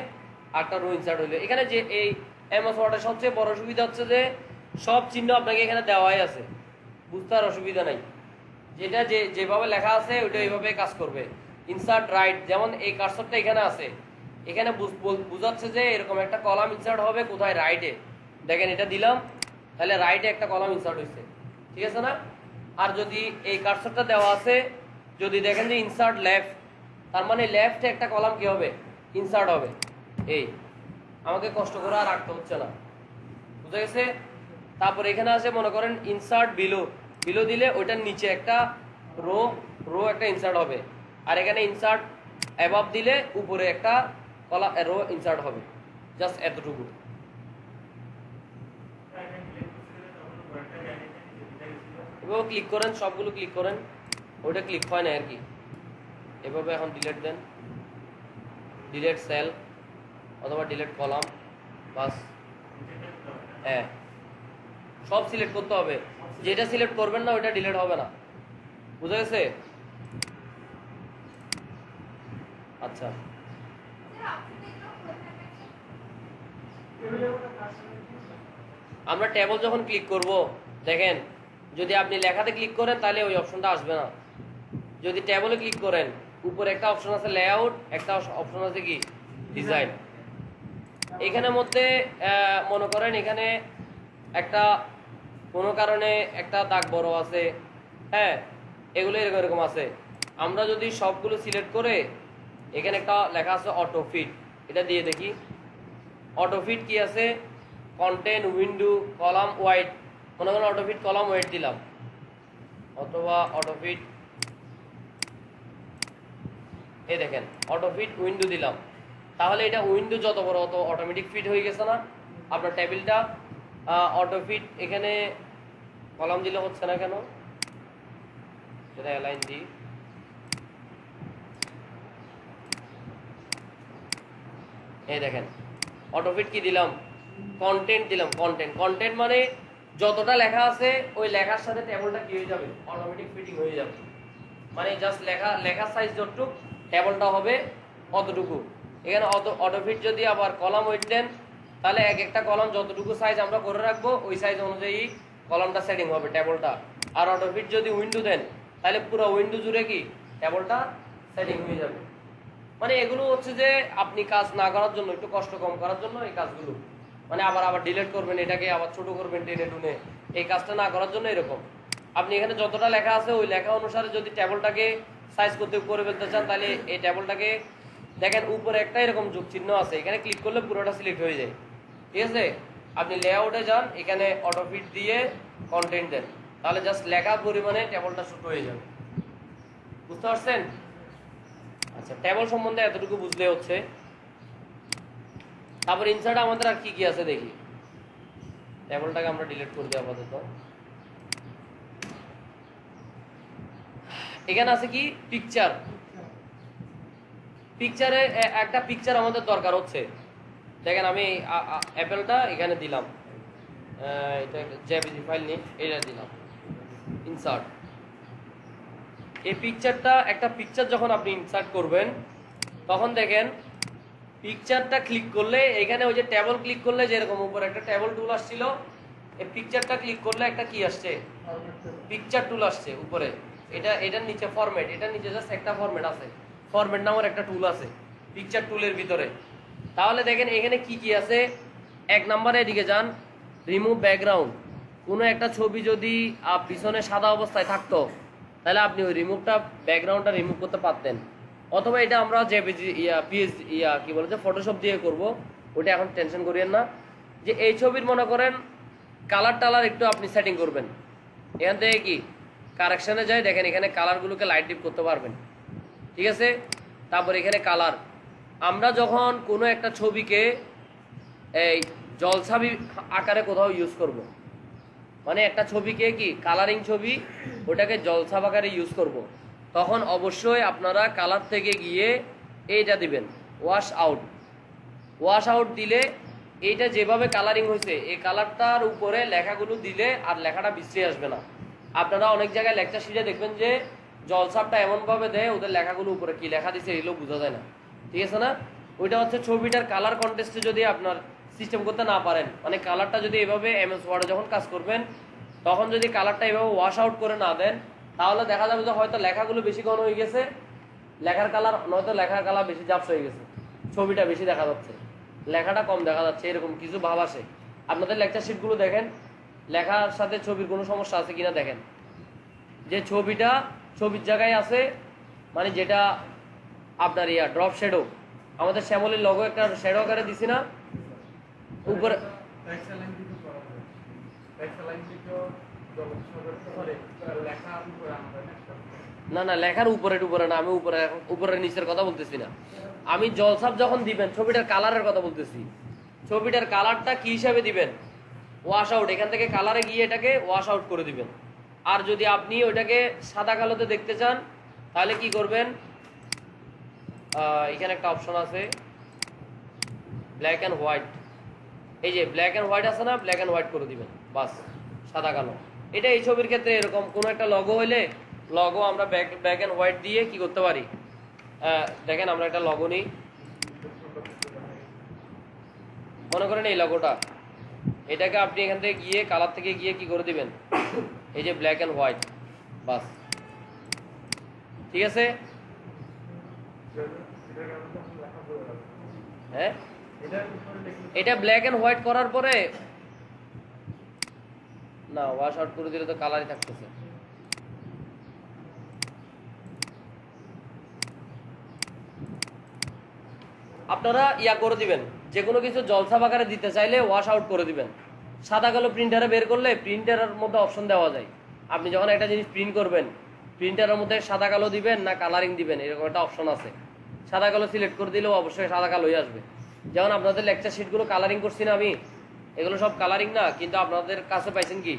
আরেকটা রো ইনসার্ট হইলো। এখানে যে এই এমএস ওয়ার্ডের সবচেয়ে বড় সুবিধা হচ্ছে যে সব চিহ্ন আপনাকে এখানে দেওয়াই আছে, বুঝতে আর অসুবিধা নাই। যেটা যেভাবে লেখা আছে ওইটা এইভাবে কাজ করবে। ইনসার্ট রাইট, যেমন এই কার্সরটা এখানে আছে, এখানে বুঝাচ্ছে যে এরকম একটা কলাম ইনসার্ট হবে কোথায়, রাইটে। দেখেন এটা দিলাম, তাহলে রাইটে একটা কলাম ইনসার্ট হয়েছে, ঠিক আছে না? আর যদি এই কার্সরটা দেওয়া আছে, যদি দেখেন যে ইনসার্ট লেফট, তার মানে লেফটে একটা কলাম কি হবে, ইনসার্ট হবে। এই আমাকে কষ্ট করে আর রাখতে হচ্ছে না, বুঝা গেছে? তারপর এখানে আছে মনে করেন ইনসার্ট বিলো, বিলো দিলে ওইটার নিচে একটা রো, রো একটা ইনসার্ট হবে। আর এখানে ইনসার্ট অ্যাবাভ দিলে উপরে একটা কলাম রো ইনসার্ট হবে। জাস্ট এতটুকু। এভাবে ক্লিক করেন, সবগুলো ক্লিক করেন, ওইটা ক্লিক হয় না আর কি। এভাবে এখন ডিলিট দেন, ডিলিট সেল অথবা ডিলিট কলাম, বাস। হ্যাঁ, সব সিলেক্ট করতে হবে, যেটা সিলেক্ট করবেন না ওইটা ডিলিট হবে না, বুঝা গেছে? আচ্ছা, আমরা ট্যাবল যখন ক্লিক করব, দেখেন যদি আপনি লেখাতে ক্লিক করেন তাহলে ওই অপশনটা আসবে না। যদি ট্যাবলে ক্লিক করেন, উপরে একটা অপশন আছে লেআউট, একটা অপশন আছে কি ডিজাইন। এখানের মধ্যে মনে করেন এখানে একটা কোনো কারণে একটা দাগ বড় আছে, হ্যাঁ, এগুলো এরকম এরকম আছে। আমরা যদি সবগুলো সিলেক্ট করে এখানে একটা লেখা আছে অটো ফিট, এটা দিয়ে দেখি অটো ফিট কি আছে, কন্টেন্ট উইন্ডো কলাম ওয়াইড, মনে করেন অটো ফিট কলাম ওয়াইড দিলাম, অথবা অটো ফিট, এই দেখেন অটো ফিট উইন্ডো দিলাম, তাহলে এটা উইন্ডো যত বড় অত অটোমেটিক ফিট হয়ে গেছে না আপনার টেবিলটা। অটো ফিট এখানে কলাম দিলে হচ্ছে না কেন, সেটা অ্যালাইন দিই। এই দেখেন অটো ফিট কি দিলাম, কন্টেন্ট দিলাম, কন্টেন্ট, কন্টেন্ট মানে যতটা লেখা আছে ওই লেখার সাথে টেবিলটা কি হয়ে যাবে, অটোমেটিক ফিটিং হয়ে যাবে। মানে জাস্ট লেখার সাইজ যতটুকু টেবিলটা হবে অতটুকু। এখানে অটো ফিট যদি আবার কলাম ওয়েট দেন, তাহলে এক একটা কলাম যতটুকু সাইজ আমরা করে রাখবো ওই সাইজ অনুযায়ী কলামটা সেটিং হবে টেবিলটা। আর অটো ফিট যদি উইন্ডো দেন, তাহলে পুরো উইন্ডো জুড়ে কি টেবিলটা সেটিং হয়ে যাবে। মানে এগুলো হচ্ছে যে আপনি কাজ না করার জন্য, একটু কষ্ট কম করার জন্য এই কাজগুলো, মানে আবার ডিলিট করবেন, এটাকে আবার ছোট করবেন টেনে টুনে, এই কাজটা না করার জন্য এরকম। আপনি এখানে যতটা লেখা আছে ওই লেখা অনুসারে যদি টেবিলটাকে সাইজ করতে করে ফেলতে চান, তাহলে এই টেবিলটাকে দেখেন উপরে একটা এরকম যোগ চিহ্ন আছে, এখানে ক্লিক করলে পুরোটা সিলেক্ট হয়ে যায়, ঠিক আছে? আপনি লেআউটে যান, এখানে অটো ফিট দিয়ে কন্টেন্ট দেন, তাহলে জাস্ট লেখা পরিমাণে টেবিলটা ছোট হয়ে যাবে। বুঝতে পারছেন? আচ্ছা, টেবিল সম্বন্ধে এতটুকু বুঝলে হচ্ছে। তারপর ইনসার্ট আমাদের আর কি কি আছে দেখি। টেবিলটাকে আমরা ডিলিট করে দিই আপাতত। এখানে আছে কি পিকচার, পিকচারে একটা পিকচার আমাদের দরকার হচ্ছে। দেখেন আমি অ্যাপেলটা এখানে দিলাম, এটা জেপিজি ফাইল নিয়ে এটা দিলাম, ইনসার্ট। এই পিকচারটা, একটা পিকচার যখন আপনি ইনসার্ট করবেন তখন দেখেন পিকচারটা ক্লিক করলে এখানে ওই যে টেবল ক্লিক করলে যেরকম উপরে একটা টেবল টুল আসছিল, এই পিকচারটা ক্লিক করলে একটা কি আসছে, পিকচার টুল আসছে উপরে। এটার নিচে ফরম্যাট, এটার নিচে জাস্ট একটা ফরম্যাট আছে, ফরম্যাট নামের একটা টুল আছে পিকচার টুলের ভিতরে। তাহলে দেখেন এখানে কি কি আছে। এক নম্বরে এদিকে যান, রিমুভ ব্যাকগ্রাউন্ড। কোনো একটা ছবি যদি পিছনে সাদা অবস্থায় থাকতো, তাহলে আপনি ওই ব্যাকগ্রাউন্ডটা রিমুভ করতে পারতেন। অথবা এটা আমরা জেপিজি কি বলে যে ফটোশপ দিয়ে করব, ওটা এখন টেনশন করিয়েন না। যে এই ছবির মনে করেন কালার টালার একটু আপনি সেটিং করবেন, এখান থেকে কি কারেকশনে যায়, দেখেন এখানে কালারগুলোকে লাইট ডিপ করতে পারবেন, ঠিক আছে? তারপর এখানে কালার, আমরা যখন কোনো একটা ছবিকে এই জলছবি আকারে কোথাও ইউজ করব, মানে একটা ছবিকে কি কালারিং ছবি, ওটাকে জলছাপ আকারে ইউজ করব, তখন অবশ্যই আপনারা কালার থেকে গিয়ে এইটা দিবেন ওয়াশ আউট। ওয়াশ আউট দিলে এইটা যেভাবে কালারিং হয়েছে এই কালারটার উপরে লেখাগুলো দিলে আর লেখাটা বিশ্রী আসবে না। আপনারা অনেক জায়গায় লেকচার শিটে দেখবেন যে জলছাপটা এমনভাবে দেয় ওদের লেখাগুলো উপরে কি লেখা দিচ্ছে এগুলো বোঝা যায় না, ঠিক আছে না? ওইটা হচ্ছে ছবিটার কালার কন্টেস্টে যদি আপনার সিস্টেম করতে না পারেন, মানে কালারটা যদি এভাবে এমএস ওয়ার্ডে যখন কাজ করবেন তখন যদি কালারটা এভাবে ওয়াশ আউট করে না দেন, তাহলে দেখা যাবে যে হয়তো লেখাগুলো বেশি ঘন হয়ে গেছে, লেখার কালার নয়তো লেখার কালার বেশি ঝাপসা হয়ে গেছে, ছবিটা বেশি দেখা যাচ্ছে, লেখাটা কম দেখা যাচ্ছে, এরকম কিছু ভাব আসে। আপনাদের লেকচার শিটগুলো দেখেন, লেখার সাথে ছবির কোনো সমস্যা আছে কিনা দেখেন। যে ছবিটা ছবির জায়গায় আছে, মানে যেটা আপনার ড্রপ শ্যাডো, আমাদের শ্যামলের লগো একটা শ্যাডো আকারে দিছি না উপরে। না না, লেখার উপরে না, আমি উপরে নিচের কথা বলতেছি না, আমি জলছাপ যখন দিবেন ছবিটার কালারের কথা বলতেছি। ছবিটার কালারটা কি হিসাবে দিবেন? ওয়াশ আউট, এখান থেকে কালারে গিয়ে এটাকে ওয়াশ আউট করে দিবেন। আর যদি আপনি ওইটাকে সাদা কালোতে দেখতে চান তাহলে কি করবেন, এখানে একটা অপশন আছে ব্ল্যাক অ্যান্ড হোয়াইট, এই যে ব্ল্যাক অ্যান্ড হোয়াইট আছে না, ব্ল্যাক অ্যান্ড হোয়াইট করে দিবেন, বাস সাদা কালো। এটা এই ছবির ক্ষেত্রে এরকম কোনো একটা লগো হইলে লগো আমরা ব্ল্যাক অ্যান্ড হোয়াইট দিয়ে কি করতে পারি। দেখেন আমরা একটা লগো নিই, মনে করেন এই লগোটা, এটাকে আপনি এখান থেকে গিয়ে কালার থেকে গিয়ে কি করে দিবেন, এই যে ব্ল্যাক অ্যান্ড হোয়াইট, বাস ঠিক আছে। হ্যাঁ, এটা ব্ল্যাক অ্যান্ড হোয়াইট করার পরে না, ওয়াশ আউট করে দিলে তো কালারই থাকতেছে। আপনারা করে দিবেন, যে কোনো কিছু জলছাপ আকারে দিতে চাইলে ওয়াশ আউট করে দিবেন। সাদা কালো প্রিন্টারে বের করলে প্রিন্টারের মধ্যে অপশন দেওয়া যায়, আপনি যখন একটা জিনিস প্রিন্ট করবেন প্রিন্টারের মধ্যে সাদা কালো দিবেন না কালারিং দিবেন, এরকম একটা অপশন আছে। সাদা কালো সিলেক্ট করে দিলেও অবশ্যই সাদা কালোই আসবে। যেমন আপনাদের লেকচার শিটগুলো কালারিং করছি না আমি, এগুলো সব কালারিং না, কিন্তু আপনাদের কাছে পাইছেন কি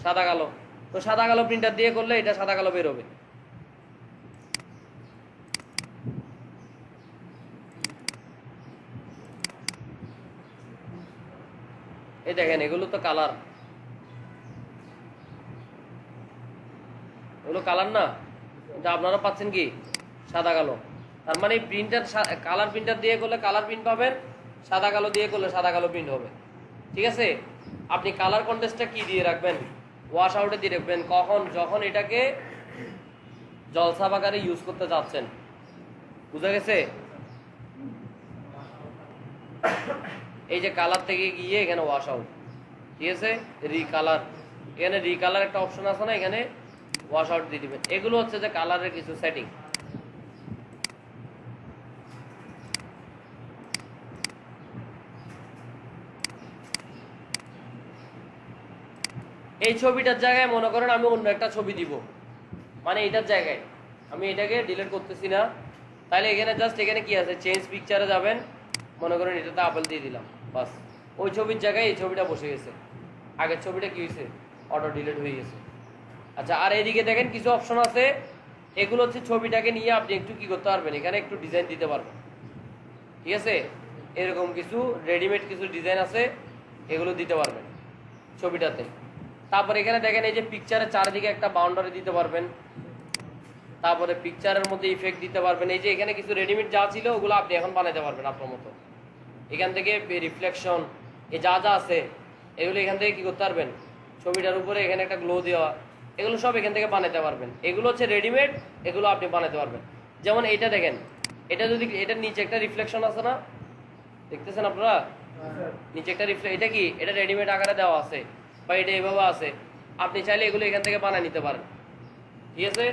সাদা কালো। তো সাদা কালো প্রিন্টার দিয়ে করলে এটা সাদা কালো বের হবে। এই দেখেন এগুলো তো কালার, এগুলো কালার না, কিন্তু আপনারা পাচ্ছেন কি সাদা কালো। তার মানে প্রিন্টার কালার প্রিন্টার দিয়ে করলে কালার প্রিন্ট পাবেন, সাদা কালো দিয়ে করলে সাদা কালো প্রিন্ট হবে। ঠিক আছে, আপনি কালার কন্ট্রাস্টটা কি দিয়ে রাখবেন, ওয়াশ আউটে দিয়ে রাখবেন কখন, যখন এটাকে জলছাপ আকারে ইউজ করতে যাচ্ছেন। বুঝা গেছে? এই যে কালার থেকে গিয়ে এখানে ওয়াশ আউট, ঠিক আছে, রিকালার, এখানে রিকালার একটা অপশন আছে না, এখানে ওয়াশ আউট দিয়ে দিবেন। এগুলো হচ্ছে যে কালারের কিছু সেটিং। এই ছবিটার জায়গায় মনে করেন আমি অন্য একটা ছবি দিব, মানে এটার জায়গায় আমি এটাকে ডিলিট করতেছি না, তাহলে এখানে জাস্ট এখানে কি আছে, চেঞ্জ পিকচারে যাবেন, মনে করেন এটাতে আপেল দিয়ে দিলাম, বাস ওই ছবির জায়গায় এই ছবিটা বসে গেছে। আগের ছবিটা কি হয়েছে, অটো ডিলিট হয়ে গেছে। আচ্ছা, আর এইদিকে দেখেন কিছু অপশন আছে, এগুলো হচ্ছে ছবিটাকে নিয়ে আপনি একটু কি করতে পারবেন, এখানে একটু ডিজাইন দিতে পারবেন। ঠিক আছে, এরকম কিছু রেডিমেড কিছু ডিজাইন আছে, এগুলো দিতে পারবেন ছবিটাতে। তারপর এখানে দেখেন এই যে পিকচারের চারিদিকে একটা বাউন্ডারি দিতে পারবেন, তারপরে পিকচারের মধ্যে ইফেক্ট দিতে পারবেন। এই যে এখানে কিছু রেডিমেড যা ছিল ওগুলো আপনি এখন বানাতে পারবেন আপনার মতো। এখান থেকে রিফ্লেকশন এ যা যা আছে এগুলো এখান থেকে কি করতে পারবেন, ছবিটার উপরে এখানে একটা গ্লো দেওয়া, এগুলো সব এখান থেকে বানাতে পারবেন। এগুলো হচ্ছে রেডিমেড, এগুলো আপনি বানাতে পারবেন। যেমন এইটা দেখেন, এটা যদি এটার নিচে একটা রিফ্লেকশন আছে না, দেখতেছেন আপনারা নিচে একটা এটা কি, এটা রেডিমেড আকারে দেওয়া আছে বা এটা এভাবে আছে, আপনি চাইলে এগুলো এখান থেকে বানিয়ে নিতে পারেন। ঠিক আছে,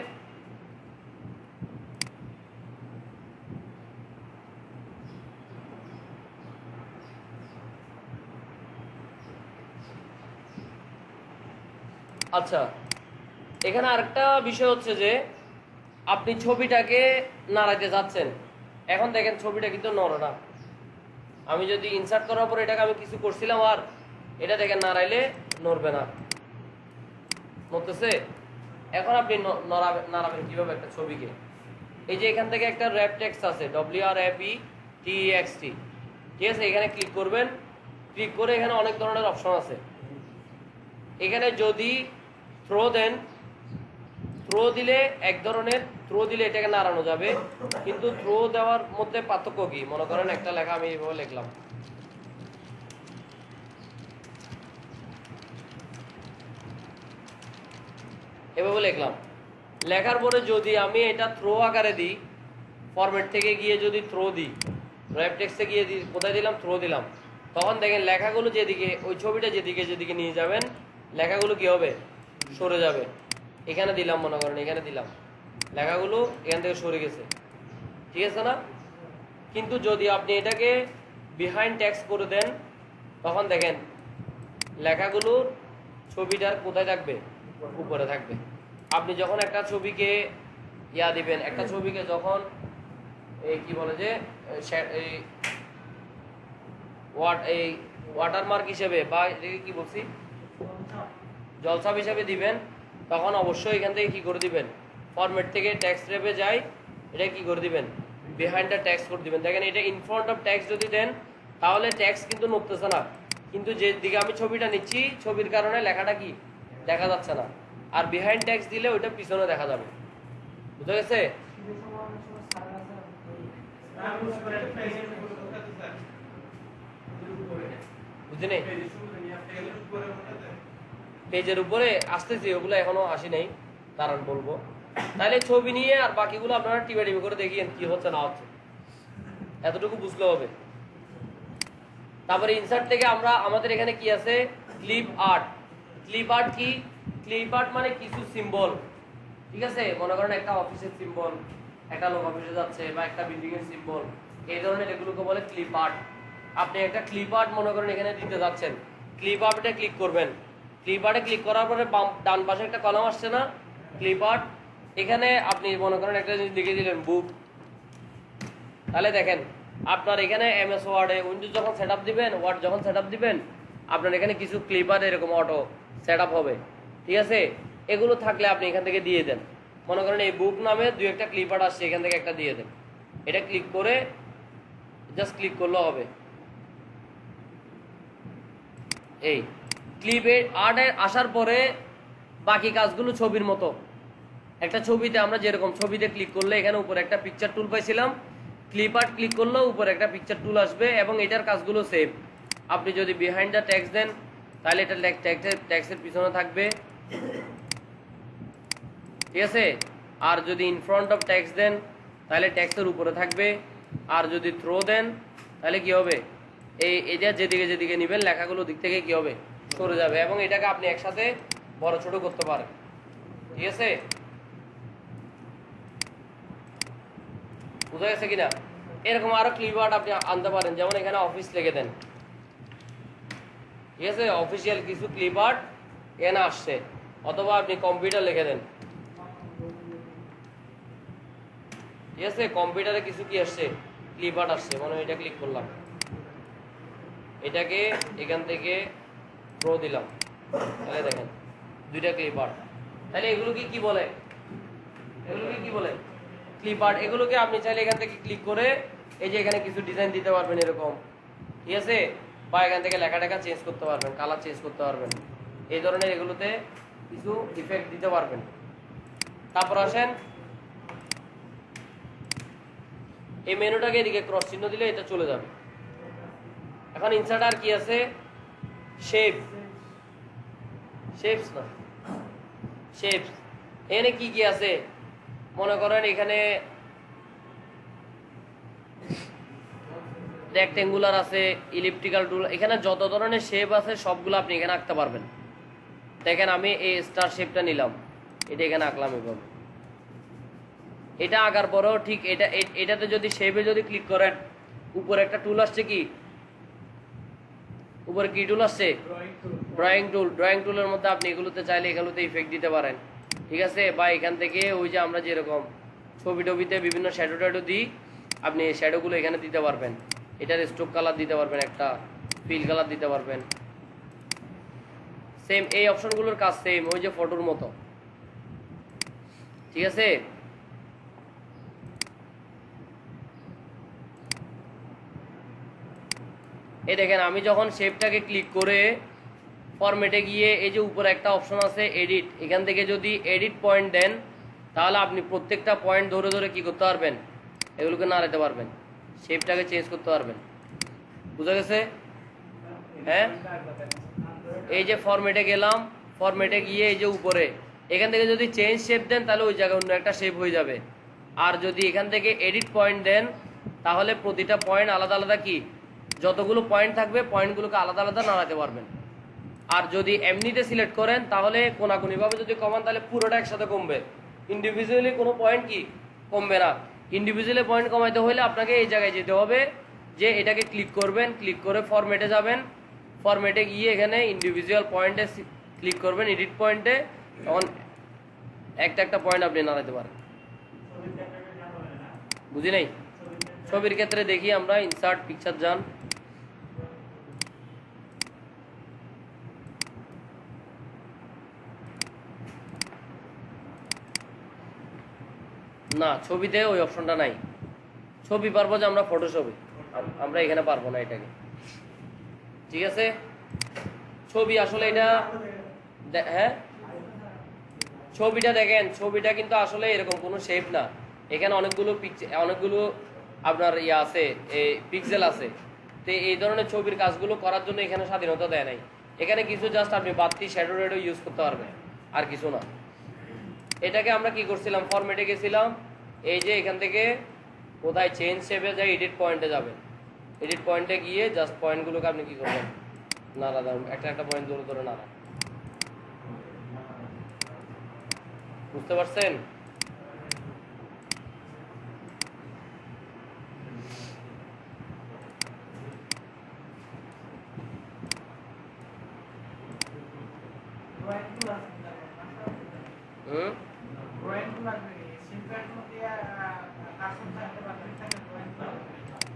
আচ্ছা এখানে আরেকটা বিষয় হচ্ছে যে আপনি ছবিটাকে নাড়াইতে যাচ্ছেন, এখন দেখেন ছবিটা কিন্তু নড়ে না। আমি যদি ইনসার্ট করার পর এটাকে আমি কিছু করছিলাম আর এটা দেখেন নাড়াইলে নড়বে না, নড়তেছে। এখন আপনি নাড়াবেন কিভাবে একটা ছবিকে, এই যে এখান থেকে একটা র্যাপ টেক্সট আছে WRAPTEXT, ঠিক আছে, এখানে ক্লিক করবেন। ক্লিক করে এখানে অনেক ধরনের অপশন আছে। এখানে যদি থ্রো দেন, থ্রো দিলে এক ধরনের, থ্রো দিলে এটাকে নাড়ানো যাবে, কিন্তু থ্রো দেওয়ার মধ্যে পার্থক্য কি, মনে করেন একটা লেখা আমি এইভাবে লিখলাম, এভাবে লিখলাম, লেখার পরে যদি আমি এটা থ্রো আকারে দিই, ফরম্যাট থেকে গিয়ে যদি থ্রো দিই, র্যাপ টেক্সটে গিয়ে কোথায় দিলাম, থ্রো দিলাম, তখন দেখেন লেখাগুলো যেদিকে ওই ছবিটা যেদিকে যেদিকে নিয়ে যাবেন লেখাগুলো কি হবে সরে যাবে। এখানে দিলাম মনে করেন, এখানে দিলাম, লেখাগুলো এখান থেকে সরে গেছে, ঠিক আছে না? কিন্তু যদি আপনি এটাকে বিহাইন্ড টেক্সট করে দেন তখন দেখেন লেখাগুলোর ছবিটার কোথায় থাকবে, উপরে থাকবে। আপনি যখন একটা ছবিকে ইয়া দিবেন, একটা ছবিকে যখন এই কি বলে যে এই ওয়াটারমার্ক হিসেবে বা এটাকে কি বলছি জলছাপ হিসেবে দিবেন, তখন অবশ্যই এখান থেকে কি করে দিবেন, ফরম্যাট থেকে টেক্সট রেপে যাই, এটা কি করে দিবেন বিহাইন্ড দ্য টেক্সট করে দিবেন। দেখেন এটা ইন ফ্রন্ট অফ টেক্সট যদি দেন তাহলে টেক্সট কিন্তু নড়তেছে না, কিন্তু যে দিকে আমি ছবিটা নিচ্ছি ছবির কারণে লেখাটা কি দেখা যাচ্ছে না। আর বিহাইন্ড টেক্সট দিলে ওইটা পিছনে দেখা যাবে। বুঝা গেছে? বুঝিনি? পেজের উপরে আসতেছি, ওগুলো এখনো আসি নাই, দাঁড়ান বলবো। তাহলে ছবি নিয়ে আর বাকিগুলো আপনারা টিপে টিপে করে দেখিয়েন কি হচ্ছে না হচ্ছে, এতটুকু বুঝলে হবে। তারপরে ইনসার্ট থেকে আমরা আমাদের এখানে কি আছে, ক্লিপ আর্ট। ক্লিপ আর্ট কি? ক্লিপ আর্ট মানে কিছু সিম্বল, ঠিক আছে? মনে করেন একটা অফিসের সিম্বল, একটা লোক অফিসে যাচ্ছে, বা একটা বিল্ডিং এর সিম্বল, এই ধরনের এগুলোকে বলে ক্লিপ আর্ট। আপনি একটা ক্লিপ আর্ট মনে করেন এখানে দিতে যাচ্ছেন, ক্লিপ আর্টে ক্লিক করবেন। ক্লিপ আর্টে ক্লিক করার পরে ডান পাশে একটা কলাম আসছে না, ক্লিপ আর্ট, এখানে আপনি মনে করেন একটা জিনিস লিখে দিলেন বুক। তাহলে দেখেন আপনার এখানে এমএস ওয়ার্ডে উইন্ডোজ যখন সেটআপ দিবেন, ওয়ার্ড যখন সেটআপ দিবেন, আপনার এখানে কিছু ক্লিপ আর্ট এরকম অটো সেটআপ হবে, ঠিক আছে? এগুলো থাকলে আপনি এখান থেকে দিয়ে দেন। মনে করেন এই বুক নামে দুই একটা ক্লিপ আর্ট আসছে, এখান থেকে একটা দিয়ে দেন। এটা ক্লিক করে জাস্ট ক্লিক করলেও হবে। এই ক্লিপ আর্ট আসার পরে বাকি কাজগুলো ছবির মতো। একটা ছবিতে আমরা যেরকম ছবিতে ক্লিক করলে এখানে উপরে একটা পিকচার টুল পাইছিলাম, ক্লিপ আর্ট ক্লিক করলেও উপরে একটা পিকচার টুল আসবে, এবং এটার কাজগুলো সেম। আপনি যদি বিহাইন্ড দ্য টেক্সট দেন তাহলে এটা টেক্সটের পিছনে থাকবে, ঠিক আছে? আর যদি in front of text then তাহলে টেক্সটের উপরে থাকবে। আর যদি থ্রো দেন তাহলে কি হবে, এটা যেদিকে যেদিকে নেবেন লেখাগুলো দিক থেকে কি হবে সরে যাবে, এবং এটাকে আপনি একসাথে বড় ছোট করতে পারেন, ঠিক আছে? বুঝা গেছে কিনা? এরকম আরো ক্লিপ আর্ট আপনি আনতে পারেন, যেমন এখানে অফিস লিখে দেন, ঠিক আছে? অফিসিয়াল কিছু ক্লিপ আর্ট এখানে আসছে, অথবা আপনি কম্পিউটার লিখে দেন, ঠিক আছে? কম্পিউটারে কিছু কি আসছে, ক্লিপ আর্ট আসছে, মানে এটা ক্লিক করলাম, এটাকে এখান থেকে থ্রো দিলাম, তাহলে দেখেন দুইটা ক্লিপ আর্ট। তাহলে এগুলোকে কি বলে, এগুলোকে কি বলে ক্লিপ আর্ট। এগুলোকে আপনি চাইলে এখান থেকে ক্লিক করে এই যে এখানে কিছু ডিজাইন দিতে পারবেন এরকম, ঠিক আছে? বা এখান থেকে লেখা টেখা চেঞ্জ করতে পারবেন, কালার চেঞ্জ করতে পারবেন, এই ধরনের এগুলোতে কিছু ইফেক্ট দিতে পারবেন। তারপর আসেন এই মেনুটাকে এদিকে ক্রস চিহ্ন দিলে এটা চলে যাবে। এখন ইনসার্ট আর কি আছে, শেপ, শেপস না শেপস। এখানে কি কি আছে মনে করেন, এখানে রেক্টেঙ্গুলার আছে, ইলিপ্টিক্যাল টুল, এখানে যত ধরনের শেপ আছে সবগুলো আপনি এখানে আঁকতে পারবেন। দেখেন আমি এই স্টার শেপটা নিলাম, এটা এখানে আঁকলাম এভাবে। এটা আঁকার পরেও ঠিক এটাতে যদি শেপে যদি ক্লিক করেন, উপরে একটা টুল আসছে, কি উপরে কি টুল আসছে, ড্রয়িং টুল। ড্রয়িং টুলের মধ্যে আপনি এগুলোতে চাইলে এগুলোতে ইফেক্ট দিতে পারেন, ঠিক আছে? বা এখান থেকে ওই যে আমরা যেরকম ছবি টবিতে বিভিন্ন শ্যাডো ট্যাডো দিই, আপনি এই শ্যাডোগুলো এখানে দিতে পারবেন। এটার স্ট্রোক কালার দিতে পারবেন, একটা ফিল কালার দিতে পারবেন। সেম এই অপশনগুলোর কাজ সেম ওই যে ফটোর মতো, ঠিক আছে? এই দেখেন আমি যখন শেপটাকে ক্লিক করে ফরম্যাটে গিয়ে এই যে উপরে একটা অপশন আছে এডিট, এখান থেকে যদি এডিট পয়েন্ট দেন তাহলে আপনি প্রত্যেকটা পয়েন্ট ধরে ধরে কি করতে পারবেন, এগুলোকে নাড়াতে পারবেন, শেপটাকে চেঞ্জ করতে পারবেন। বুঝা গেছে? হ্যাঁ, এই যে ফরম্যাটে গেলাম, ফরম্যাটে গিয়ে এই যে উপরে এখান থেকে যদি চেঞ্জ শেপ দেন তাহলে ওই জায়গায় অন্য একটা শেপ হয়ে যাবে। আর যদি এখান থেকে এডিট পয়েন্ট দেন তাহলে প্রতিটা পয়েন্ট আলাদা আলাদা কি যতগুলো পয়েন্ট থাকবে পয়েন্টগুলোকে আলাদা আলাদা নাড়াতে পারবেন। আর যদি এমনিতে সিলেক্ট করেন তাহলে কোনাকুনিভাবে যদি কমান তাহলে পুরোটা একসাথে কমবে, ইন্ডিভিজুয়ালি কোনো পয়েন্ট কি কমবে না। ইন্ডিভিজুয়ালি পয়েন্ট কমাইতে হলে আপনাকে এই জায়গায় যেতে হবে যে এটাকে ক্লিক করবেন, ক্লিক করে ফরম্যাটে যাবেন, ফরম্যাটে গিয়ে এখানে ইন্ডিভিজুয়াল পয়েন্টে ক্লিক করবেন, এডিট পয়েন্টে, তখন একটা একটা পয়েন্ট আপনি নাড়াতে পারেন। বুঝি নাই? ছবির ক্ষেত্রে দেখি আমরা, ইনসার্ট পিকচার যান, না ছবিতে ওই অপশনটা নাই। ছবি পারবো যে আমরা ফটোশপে, আমরা এখানে পারবো না এটাকে। ঠিক আছে, ছবি আসলে এটা হ্যাঁ ছবিটা দেখেন, ছবিটা কিন্তু আসলে এরকম কোনো শেপ না। এখানে অনেকগুলো অনেকগুলো আপনার ইয়ে আছে, পিক্সেল আছে। তো এই ধরনের ছবির কাজগুলো করার জন্য এখানে স্বাধীনতা দেয় নাই। এখানে কিছু জাস্ট আপনি বাড়তি শ্যাডো রেডো ইউজ করতে পারবেন, আর কিছু না। এটাকে আমরা কি করছিলাম, ফরম্যাটে গেছিলাম, এই যে এখান থেকে কোথায় চেঞ্জ শেপে যাই, এডিট পয়েন্টে যাবেন, এডিট পয়েন্টে গিয়ে জাস্ট পয়েন্টগুলোকে আপনি কি করবেন, নাড়া দাম, একটা একটা পয়েন্ট ধরে ধরে নাড়া। বুঝতে পারছেন?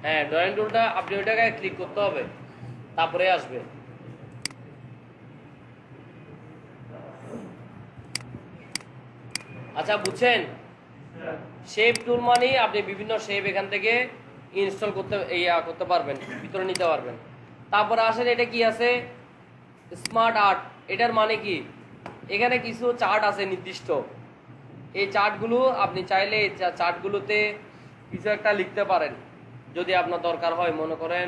হ্যাঁ, ড্রয়িং টুলটা আপনি ওইটাকে ক্লিক করতে হবে, তারপরে আসবে। আচ্ছা বুঝছেন? শেপ টুল মানে আপনি বিভিন্ন শেপ এখান থেকে ইনস্টল করতে পারবেন, ভিতরে নিতে পারবেন। তারপরে আসেন, এটা কি আছে, স্মার্ট আর্ট। এটার মানে কি, এখানে কিছু চার্ট আছে নির্দিষ্ট। এই চার্টগুলো আপনি চাইলে এই চার্টগুলোতে কিছু একটা লিখতে পারেন যদি আপনার দরকার হয়। মনে করেন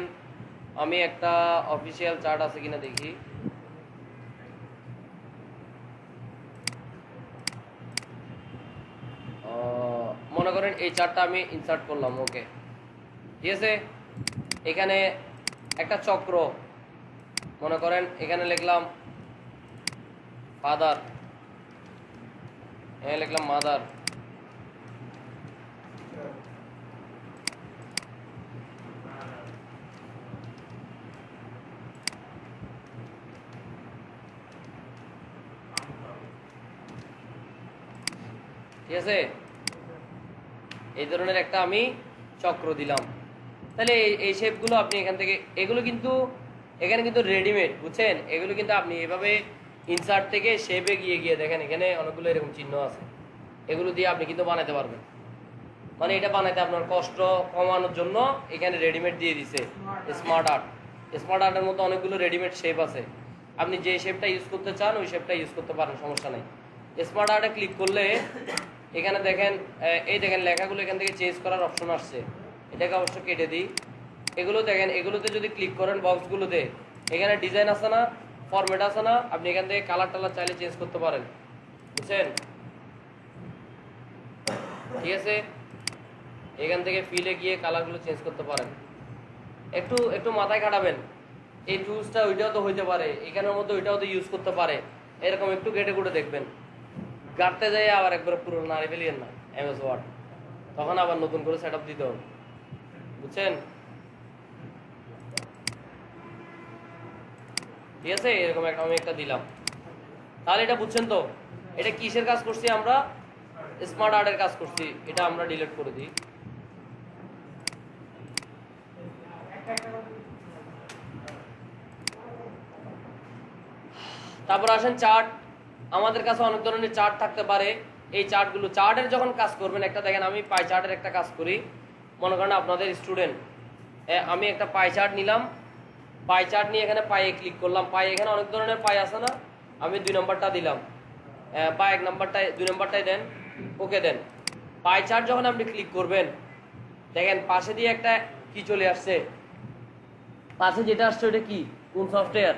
আমি একটা অফিসিয়াল চার্ট আছে কিনা দেখি, মনে করেন এই চার্টটা আমি ইনসার্ট করলাম, ওকে ঠিক আছে। এখানে একটা চক্র, মনে করেন এখানে লিখলাম ফাদার, এখানে লিখলাম মাদার, ঠিক আছে। এই ধরনের একটা আমি চক্র দিলাম। তাহলে এই শেপগুলো আপনি এখান থেকে, এগুলো কিন্তু এখানে কিন্তু রেডিমেড, বুঝছেন? এগুলো কিন্তু আপনি এভাবে ইনসার্ট থেকে শেপে গিয়ে গিয়ে দেখেন এখানে অনেকগুলো এরকম চিহ্ন আছে, এগুলো দিয়ে আপনি কিন্তু বানাতে পারবেন। মানে এটা বানাতে আপনার কষ্ট কমানোর জন্য এখানে রেডিমেড দিয়ে দিছে স্মার্ট আর্ট। স্মার্ট আর্টের মধ্যে অনেকগুলো রেডিমেড শেপ আছে, আপনি যে শেপটা ইউজ করতে চান ওই শেপটা ইউজ করতে পারেন, সমস্যা নেই। স্মার্ট আর্টে ক্লিক করলে এখানে দেখেন, এই দেখেন লেখাগুলো এখান থেকে চেঞ্জ করার অপশন আসছে, এটাকে অবশ্য কেটে দিই। এগুলো দেখেন, এগুলোতে যদি ক্লিক করেন বক্সগুলোতে, এখানে ডিজাইন আছে না, ফরম্যাট আছে না, আপনি এখান থেকে কালার টালার চাইলে চেঞ্জ করতে পারেন, বুঝছেন? ঠিক আছে, এখান থেকে ফিলে গিয়ে কালারগুলো চেঞ্জ করতে পারেন। একটু একটু মাথায় খাটাবেন, এই টুলসটা ওইটাও তো হইতে পারে, এখানের মধ্যে ওইটাও তো ইউজ করতে পারে, এরকম একটু ঘেটে ঘুটে দেখবেন। গাড়তে যাই আবার একবার পুরো নাড়ি ফেলিয়েন না এমএস ওয়ার্ড, তখন আবার নতুন করে সেট আপ দিতে হবে, বুঝছেন? ঠিক আছে, এরকম একটা আমি একটা দিলাম। তাহলে এটা বুঝছেন তো, এটা কিসের কাজ করছি আমরা? স্মার্ট আর্টের কাজ করছি। এটা আমরা ডিলিট করে দিই। তারপর আসেন চার্ট। আমাদের কাছে অনেক ধরনের চার্ট থাকতে পারে। এই চার্টগুলো, চার্টের যখন কাজ করবেন, একটা দেখেন আমি পাই চার্টের একটা কাজ করি। মনে করেন আপনাদের স্টুডেন্ট, আমি একটা পাই চার্ট নিলাম, পাই চার্ট নিয়ে এখানে পায়ে ক্লিক করলাম। পাই এখানে অনেক ধরনের পাই আছে না, আমি 2 নম্বরটা দিলাম, বা 1 নম্বরটাই 2 নম্বরটাই দেন, ওকে দেন। পাই চার্ট যখন আপনি ক্লিক করবেন, দেখেন পাশে দিয়ে একটা কি চলে আসছে, পাশে যেটা আসছে ওটা কি, কোন সফটওয়্যার?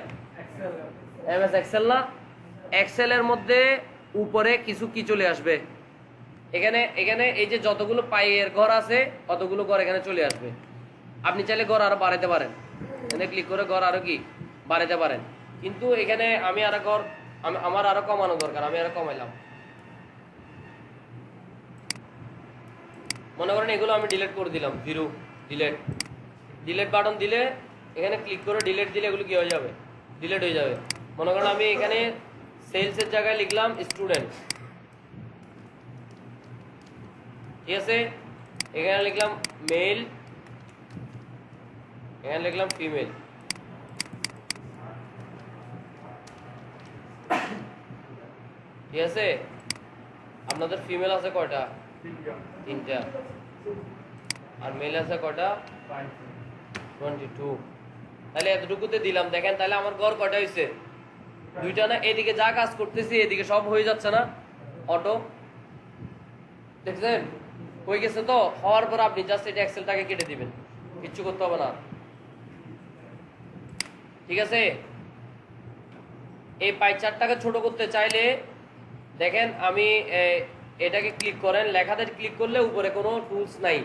এমএস এক্সেল না? এক্সেলের মধ্যে উপরে কিছু কি চলে আসবে, এখানে এখানে এই যে যতগুলো পাইয়ের ঘর আছে অতগুলো ঘর এখানে চলে আসবে। আপনি চাইলে ঘর আরো বাড়াতে পারেন, এখানে ক্লিক করে ঘর আরো কি বাড়াতে পারেন, কিন্তু এখানে আমি আরো ঘর আমার আরো কমানো দরকার, আমি আরো কমাইলাম। মনে করেন এগুলো আমি ডিলিট করে দিলাম, 0 ডিলিট। ডিলিট বাটন দিলে এখানে ক্লিক করে ডিলিট দিলে এগুলো কি হয়ে যাবে, ডিলিট হয়ে যাবে। মনে করেন আমি এখানে সেলসের জায়গায় লিখলাম স্টুডেন্ট, ঠিক আছে, এখানে লিখলাম মেল, এখানে লিখলাম ফিমেল, ঠিক আছে। আপনাদের ফিমেল আছে কয়টা, 3টা, আর মেল আছে কয়টা, 22। তাহলে এতটুকুতে দিলাম, দেখেন তাহলে আমার ঘর কয়টা হয়েছে, 2টা না। এদিকে যা কাজ করতেছি এদিকে সব হয়ে যাচ্ছে না অটো, দেখছেন হয়ে গেছে। তো হওয়ার পর আপনি জাস্ট এটা এক্সেলটাকে কেটে দিবেন, কিচ্ছু করতে হবে না, ঠিক আছে। এই পাই চার্টটাকে ছোট করতে চাইলে দেখেন আমি এটাকে ক্লিক করেন, লেখাতে ক্লিক করলে উপরে কোনো টুলস নাই,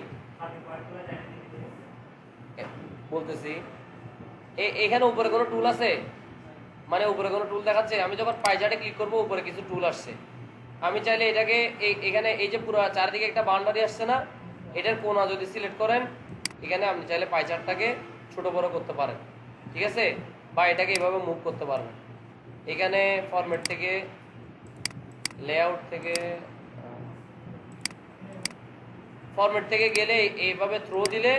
বলতেছি এখানে উপরে কোনো টুল আছে, মানে উপরে কোনো টুল দেখাচ্ছে। আমি যখন পাই চার্টে ক্লিক করবো উপরে কিছু টুল আসছে, আমি চাইলে এটাকে এখানে এই যে পুরো চারদিকে একটা বাউন্ডারি আসছে না, এটার কোণা যদি সিলেক্ট করেন এখানে আপনি চাইলে পাই চার্টটাকে ছোট বড় করতে পারেন, ঠিক আছে, বা এটাকে এইভাবে মুভ করতে পারবেন। এখানে ফরম্যাট থেকে লেআউট থেকে ফরম্যাট থেকে গেলে এইভাবে থ্রো দিলে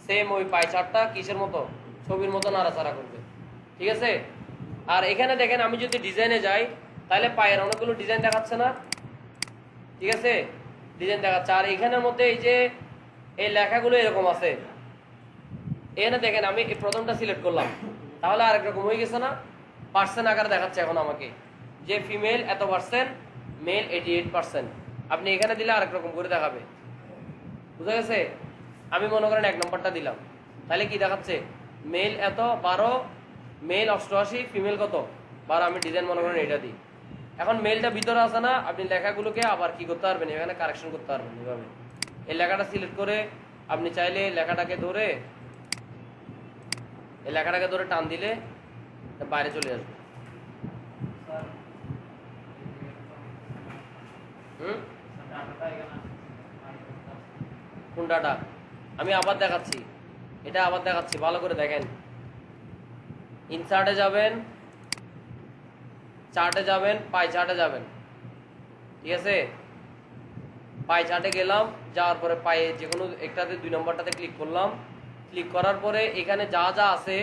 সেম ওই পাই চার্টটা কিসের মতো, ছবির মতো নাড়াচাড়া করবে, ঠিক আছে। আর এখানে দেখেন আমি যদি ডিজাইনে যাই তাহলে পায়ের অনেকগুলো ডিজাইন দেখাচ্ছে না, ঠিক আছে, ডিজাইন দেখাচ্ছে। আর এখানের মধ্যে এই যে এই লেখাগুলো এরকম আছে, এখানে দেখেন আমি এই প্রথমটা সিলেক্ট করলাম, তাহলে আরেক রকম হয়ে গেছে না, পার্সেন্ট আকারে দেখাচ্ছে এখন আমাকে যে ফিমেল এত পার্সেন্ট, মেল 88%। আপনি এখানে দিলে আরেক রকম করে দেখাবে, বুঝা গেছে। আমি মনে করেন 1 নম্বরটা দিলাম, তাহলে কি দেখাচ্ছে, মেল এত 12, মেল 88, ফিমেল কত 12। আমি ডিজাইন মনে করেন এটা দিই। এখন মেলটা ভিতরে আছে না, আপনি লেখাগুলোকে আবার কি করতে পারবেন, এখানে কারেকশন করতে পারবেন এভাবে। এই লেখাটা সিলেক্ট করে আপনি চাইলে লেখাটাকে ধরে টান দিলে বাইরে চলে আসবে। কোন ডাটা আমি আবার দেখাচ্ছি, এটা আবার দেখাচ্ছি, ভালো করে দেখেন। ইনসার্টে যাবেন, চার্টে যাবেন, পাই চার্টে যাবেন, ঠিক আছে। পাই চার্টে গেলাম, যাওয়ার পরে পায়ে যে কোনো একটাতে 2 নম্বরটাতে ক্লিক করলাম। ক্লিক করার পরে এখানে যা যা আছে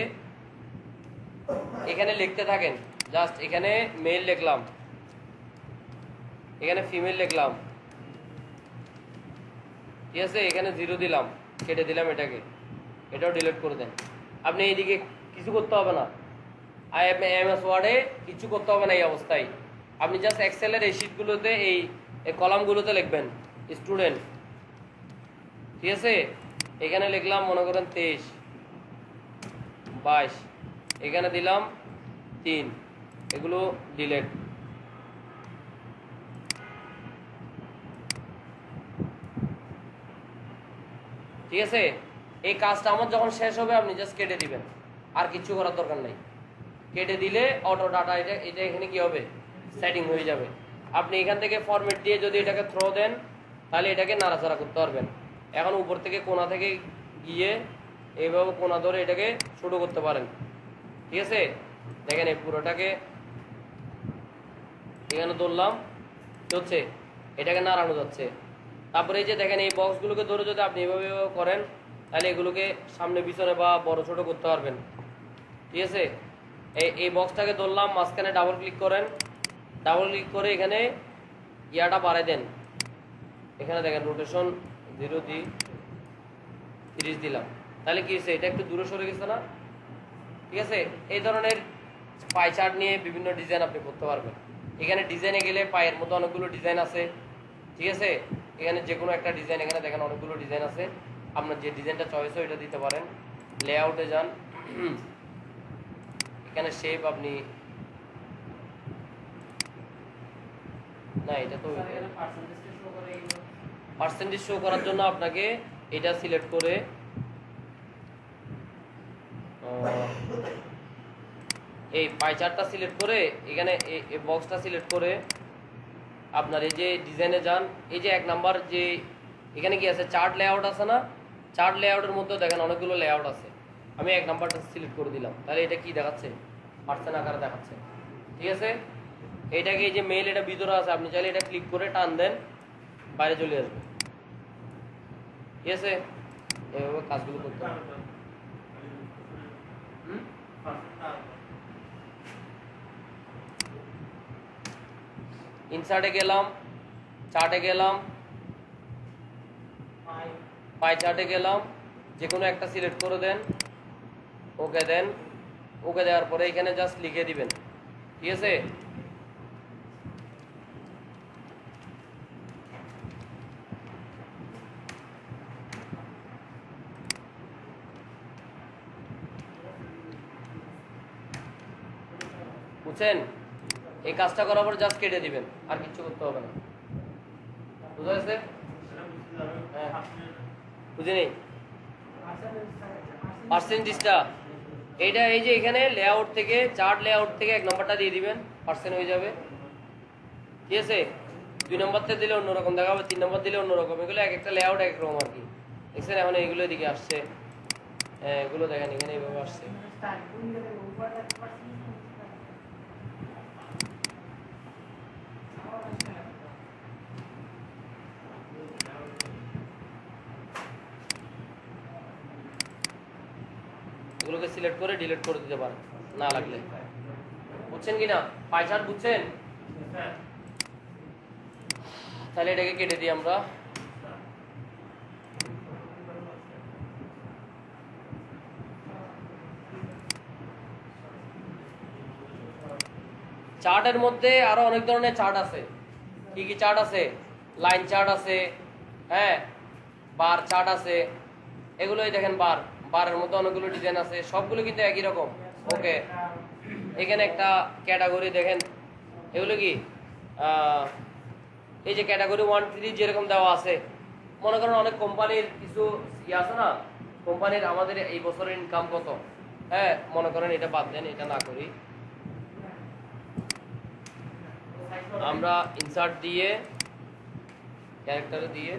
এখানে লিখতে থাকেন। জাস্ট এখানে মেল লিখলাম, এখানে ফিমেল লিখলাম, ঠিক আছে, এখানে 0 দিলাম, কেটে দিলাম এটাকে, এটাও ডিলিট করে দেন। আপনি এইদিকে কিছু করতে হবে না, এমএস ওয়ার্ডে কিছু করতে হবে না এই অবস্থায়। আপনি জাস্ট এক্সেলের এই শিটগুলোতে এই কলামগুলোতে লিখবেন স্টুডেন্ট, ঠিক আছে। এখানে লিখলাম মনে করেন 23, 22, এখানে দিলাম 3, এগুলো ডিলিট। ঠিক আছে, এই কাজটা আমার যখন শেষ হবে আপনি জাস্ট কেটে দিবেন, আর কিছু করার দরকার নাই। কেটে দিলে অটো ডাটা এটা এখানে কি হবে, সেটিং হয়ে যাবে। আপনি এখান থেকে ফরম্যাট দিয়ে যদি এটাকে থ্রো দেন তাহলে এটাকে নাড়াচাড়া করতে পারবেন। এখন উপর থেকে কোণা থেকে গিয়ে এইভাবে কোণা ধরে এটাকে ছোট করতে পারেন, ঠিক আছে। দেখেন এই পুরোটাকে এখানে ধরলাম, হচ্ছে এটাকে নাড়ানো যাচ্ছে। তারপরে এই যে দেখেন এই বক্সগুলোকে ধরে যদি আপনি এভাবে করেন তাহলে এগুলোকে সামনে পিছনে বা বড় ছোট করতে পারবেন, ঠিক আছে। এই বক্সটাকে ধরলাম, মাঝখানে ডাবল ক্লিক করেন, ডাবল ক্লিক করে এখানে ইয়াটা বাড়াই দেন। এখানে দেখেন রোটেশন 0 দিই, 30 দিলাম, তাহলে কি হয়েছে, এটা একটু দূরে সরে গেছে না, ঠিক আছে। এই ধরনের পাই চার্ট নিয়ে বিভিন্ন ডিজাইন আপনি করতে পারবেন। এখানে ডিজাইনে গেলে পায়ের মতো অনেকগুলো ডিজাইন আছে, ঠিক আছে। এখানে যে কোনো একটা ডিজাইন, এখানে দেখেন অনেকগুলো ডিজাইন আছে, আপনার যে ডিজাইনটা চয়েস হয় ওইটা দিতে পারেন। লেআউটে যান, এখানে শেপ আপনি না, এটা তো পার্সেন্টেজ শো করার জন্য আপনাকে এটা সিলেক্ট করে এই পাই চার্টটা সিলেক্ট করে এখানে এই বক্সটা সিলেক্ট করে আপনার এই যে ডিজাইনে যান, এই যে 1 নাম্বার যে এখানে কি আছে চার্ট লেআউট আছে না, চার্ট লেআউটের মধ্যে দেখেন অনেকগুলো লেআউট আছে। আমি 1 নাম্বারটা সিলেক্ট করে দিলাম, তাহলে এটা কি দেখাচ্ছে, পার্সেন্ট আকারে দেখাচ্ছে। ঠিক আছে, এইটাকে এই যে মেইল এটা ভিতরে আছে, আপনি চাইলে এটা ক্লিক করে টান দেন, বাইরে চলে আসবে। ঠিক আছে, এইভাবে কাজগুলো করতে হবে। ইনসার্টে গেলাম, চার্টে গেলাম, পাই চার্টে গেলাম, যে কোনো একটা সিলেক্ট করে দেন, ওকে দেন। ওকে দেওয়ার পরে এখানে জাস্ট লিখে দিবেন। ঠিক আছে, বুঝছেন? এই কাজটা করার পর জাস্ট কেটে দিবেন, আর কিচ্ছু করতে হবে না। বুঝা গেছে? হ্যাঁ, বুঝে নেই পার্সেন্টেজটা, এইটা এই যে এখানে লেআউট থেকে চার্ট লেআউট থেকে 1 নম্বরটা দিয়ে দিবেন, পার্সেন্ট হয়ে যাবে। ঠিক আছে, 2 নম্বরটা দিলে অন্যরকম দেখাবে, 3 নম্বর দিলে অন্যরকম, এগুলো এক একটা লেআউট এক রকম আর কি। দেখছেন এখন এইগুলো দিকে আসছে, হ্যাঁ এগুলো দেখেন এখানে এইভাবে আসছে। এগুলোকে সিলেক্ট করে ডিলিট করে দিতে পারেন না লাগলে। বুঝছেন কিনা পাই চার্ট, বুঝছেন? তাহলে এটাকে কেটে দিই আমরা। চার্টের মধ্যে আরো অনেক ধরনের চার্ট আছে। কি কি চার্ট আছে? লাইন চার্ট আছে, হ্যাঁ, বার চার্ট আছে। এগুলোই দেখেন বার, বারের মধ্যে অনেকগুলো ডিজাইন আছে, সবগুলো কিন্তু একই রকম। ওকে, এখানে একটা ক্যাটাগরি দেখেন, এগুলো কি এই যে ক্যাটাগরি 1 3 যেরকম দেওয়া আছে, মনে করেন অনেক কোম্পানির কিছু ইয়ে আছে না, কোম্পানির আমাদের এই বছরের ইনকাম কত, হ্যাঁ মনে করেন এটা বাদ দেন, এটা না করি, আমরা ইনসার্ট দিয়ে ক্যারেক্টারে দিয়ে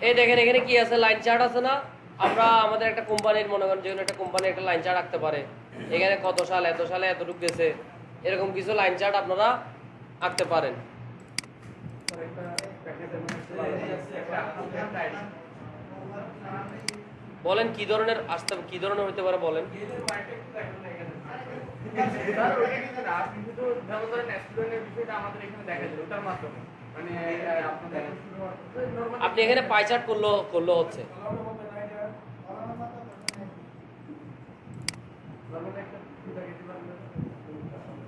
এই দেখেন এখানে কি আছে, লাইন চার্ট আছে না। আমরা আমাদের একটা কোম্পানির মনে করেন, যেকোনো একটা কোম্পানির একটা লাইন চার্ট রাখতে পারে, এখানে কত সাল এত সালে এতটুকু গেছে, এরকম কিছু লাইন চার্ট আপনারা আঁকতে পারেন। বলেন কি ধরনের আসতে, কি ধরনের হইতে পারে বলেন। আপনি এখানে পাই চার্ট করলো হচ্ছে,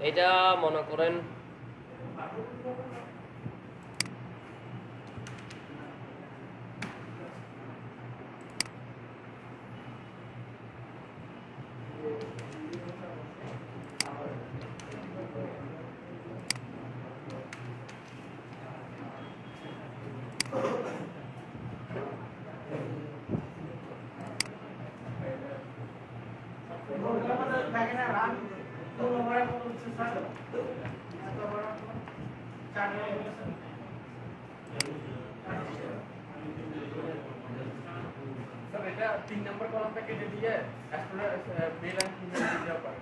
এটা মনে করেন এটা 3 নম্বর কলামটা কেটে দিয়ে মেল এন্ড ফিমেল দিয়ে পারে।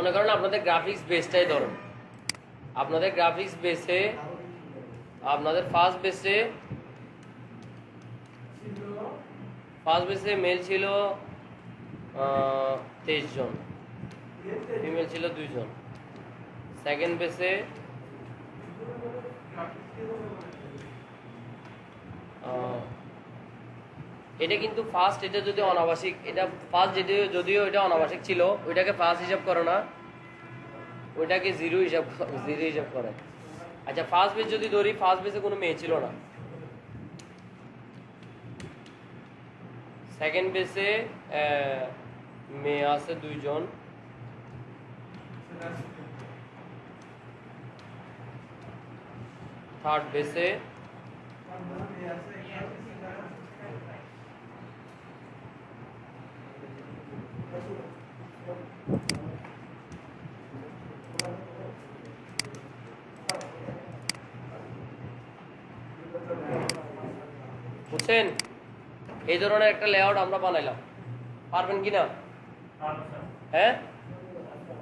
মনে করেন আপনাদের গ্রাফিক্স বেসটাই ধরুন, আপনাদের গ্রাফিক্স বেসে আপনাদের ফার্স্ট বেসে মেল ছিল 23 জন, ফিমেল ছিল 2 জন। সেকেন্ড বেসে এটা কিন্তু ফার্স্ট, এটা যদি অনাবাসিক, এটা ফার্স্ট যদিও এটা অনাবাসিক ছিল, ওইটাকে ফার্স্ট হিসাব করে না, ওইটাকে জিরো হিসাব করে। আচ্ছা ফার্স্ট বেস যদি ধরি, ফার্স্ট বেসে কোনো মেয়ে ছিল না। সেকেন্ড বেসে মেয়ে আছে 2 জন। থার্ড বেসে বুঝছেন, এই ধরনের একটা লেআউট আমরা বানাইলাম, পারবেন কি না? হ্যাঁ,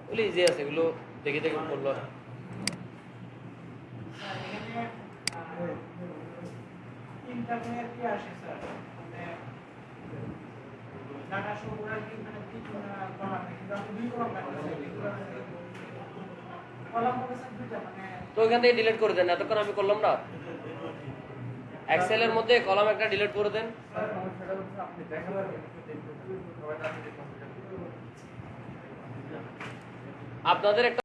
এগুলো ইজি আছে, এগুলো দেখে দেখে করলো। তো ওইখান থেকে ডিলিট করে দেন, এতক্ষণ আমি করলাম না। এক্সেল এর মধ্যে কলাম একটা ডিলিট করে দেন। আপনাদের একটা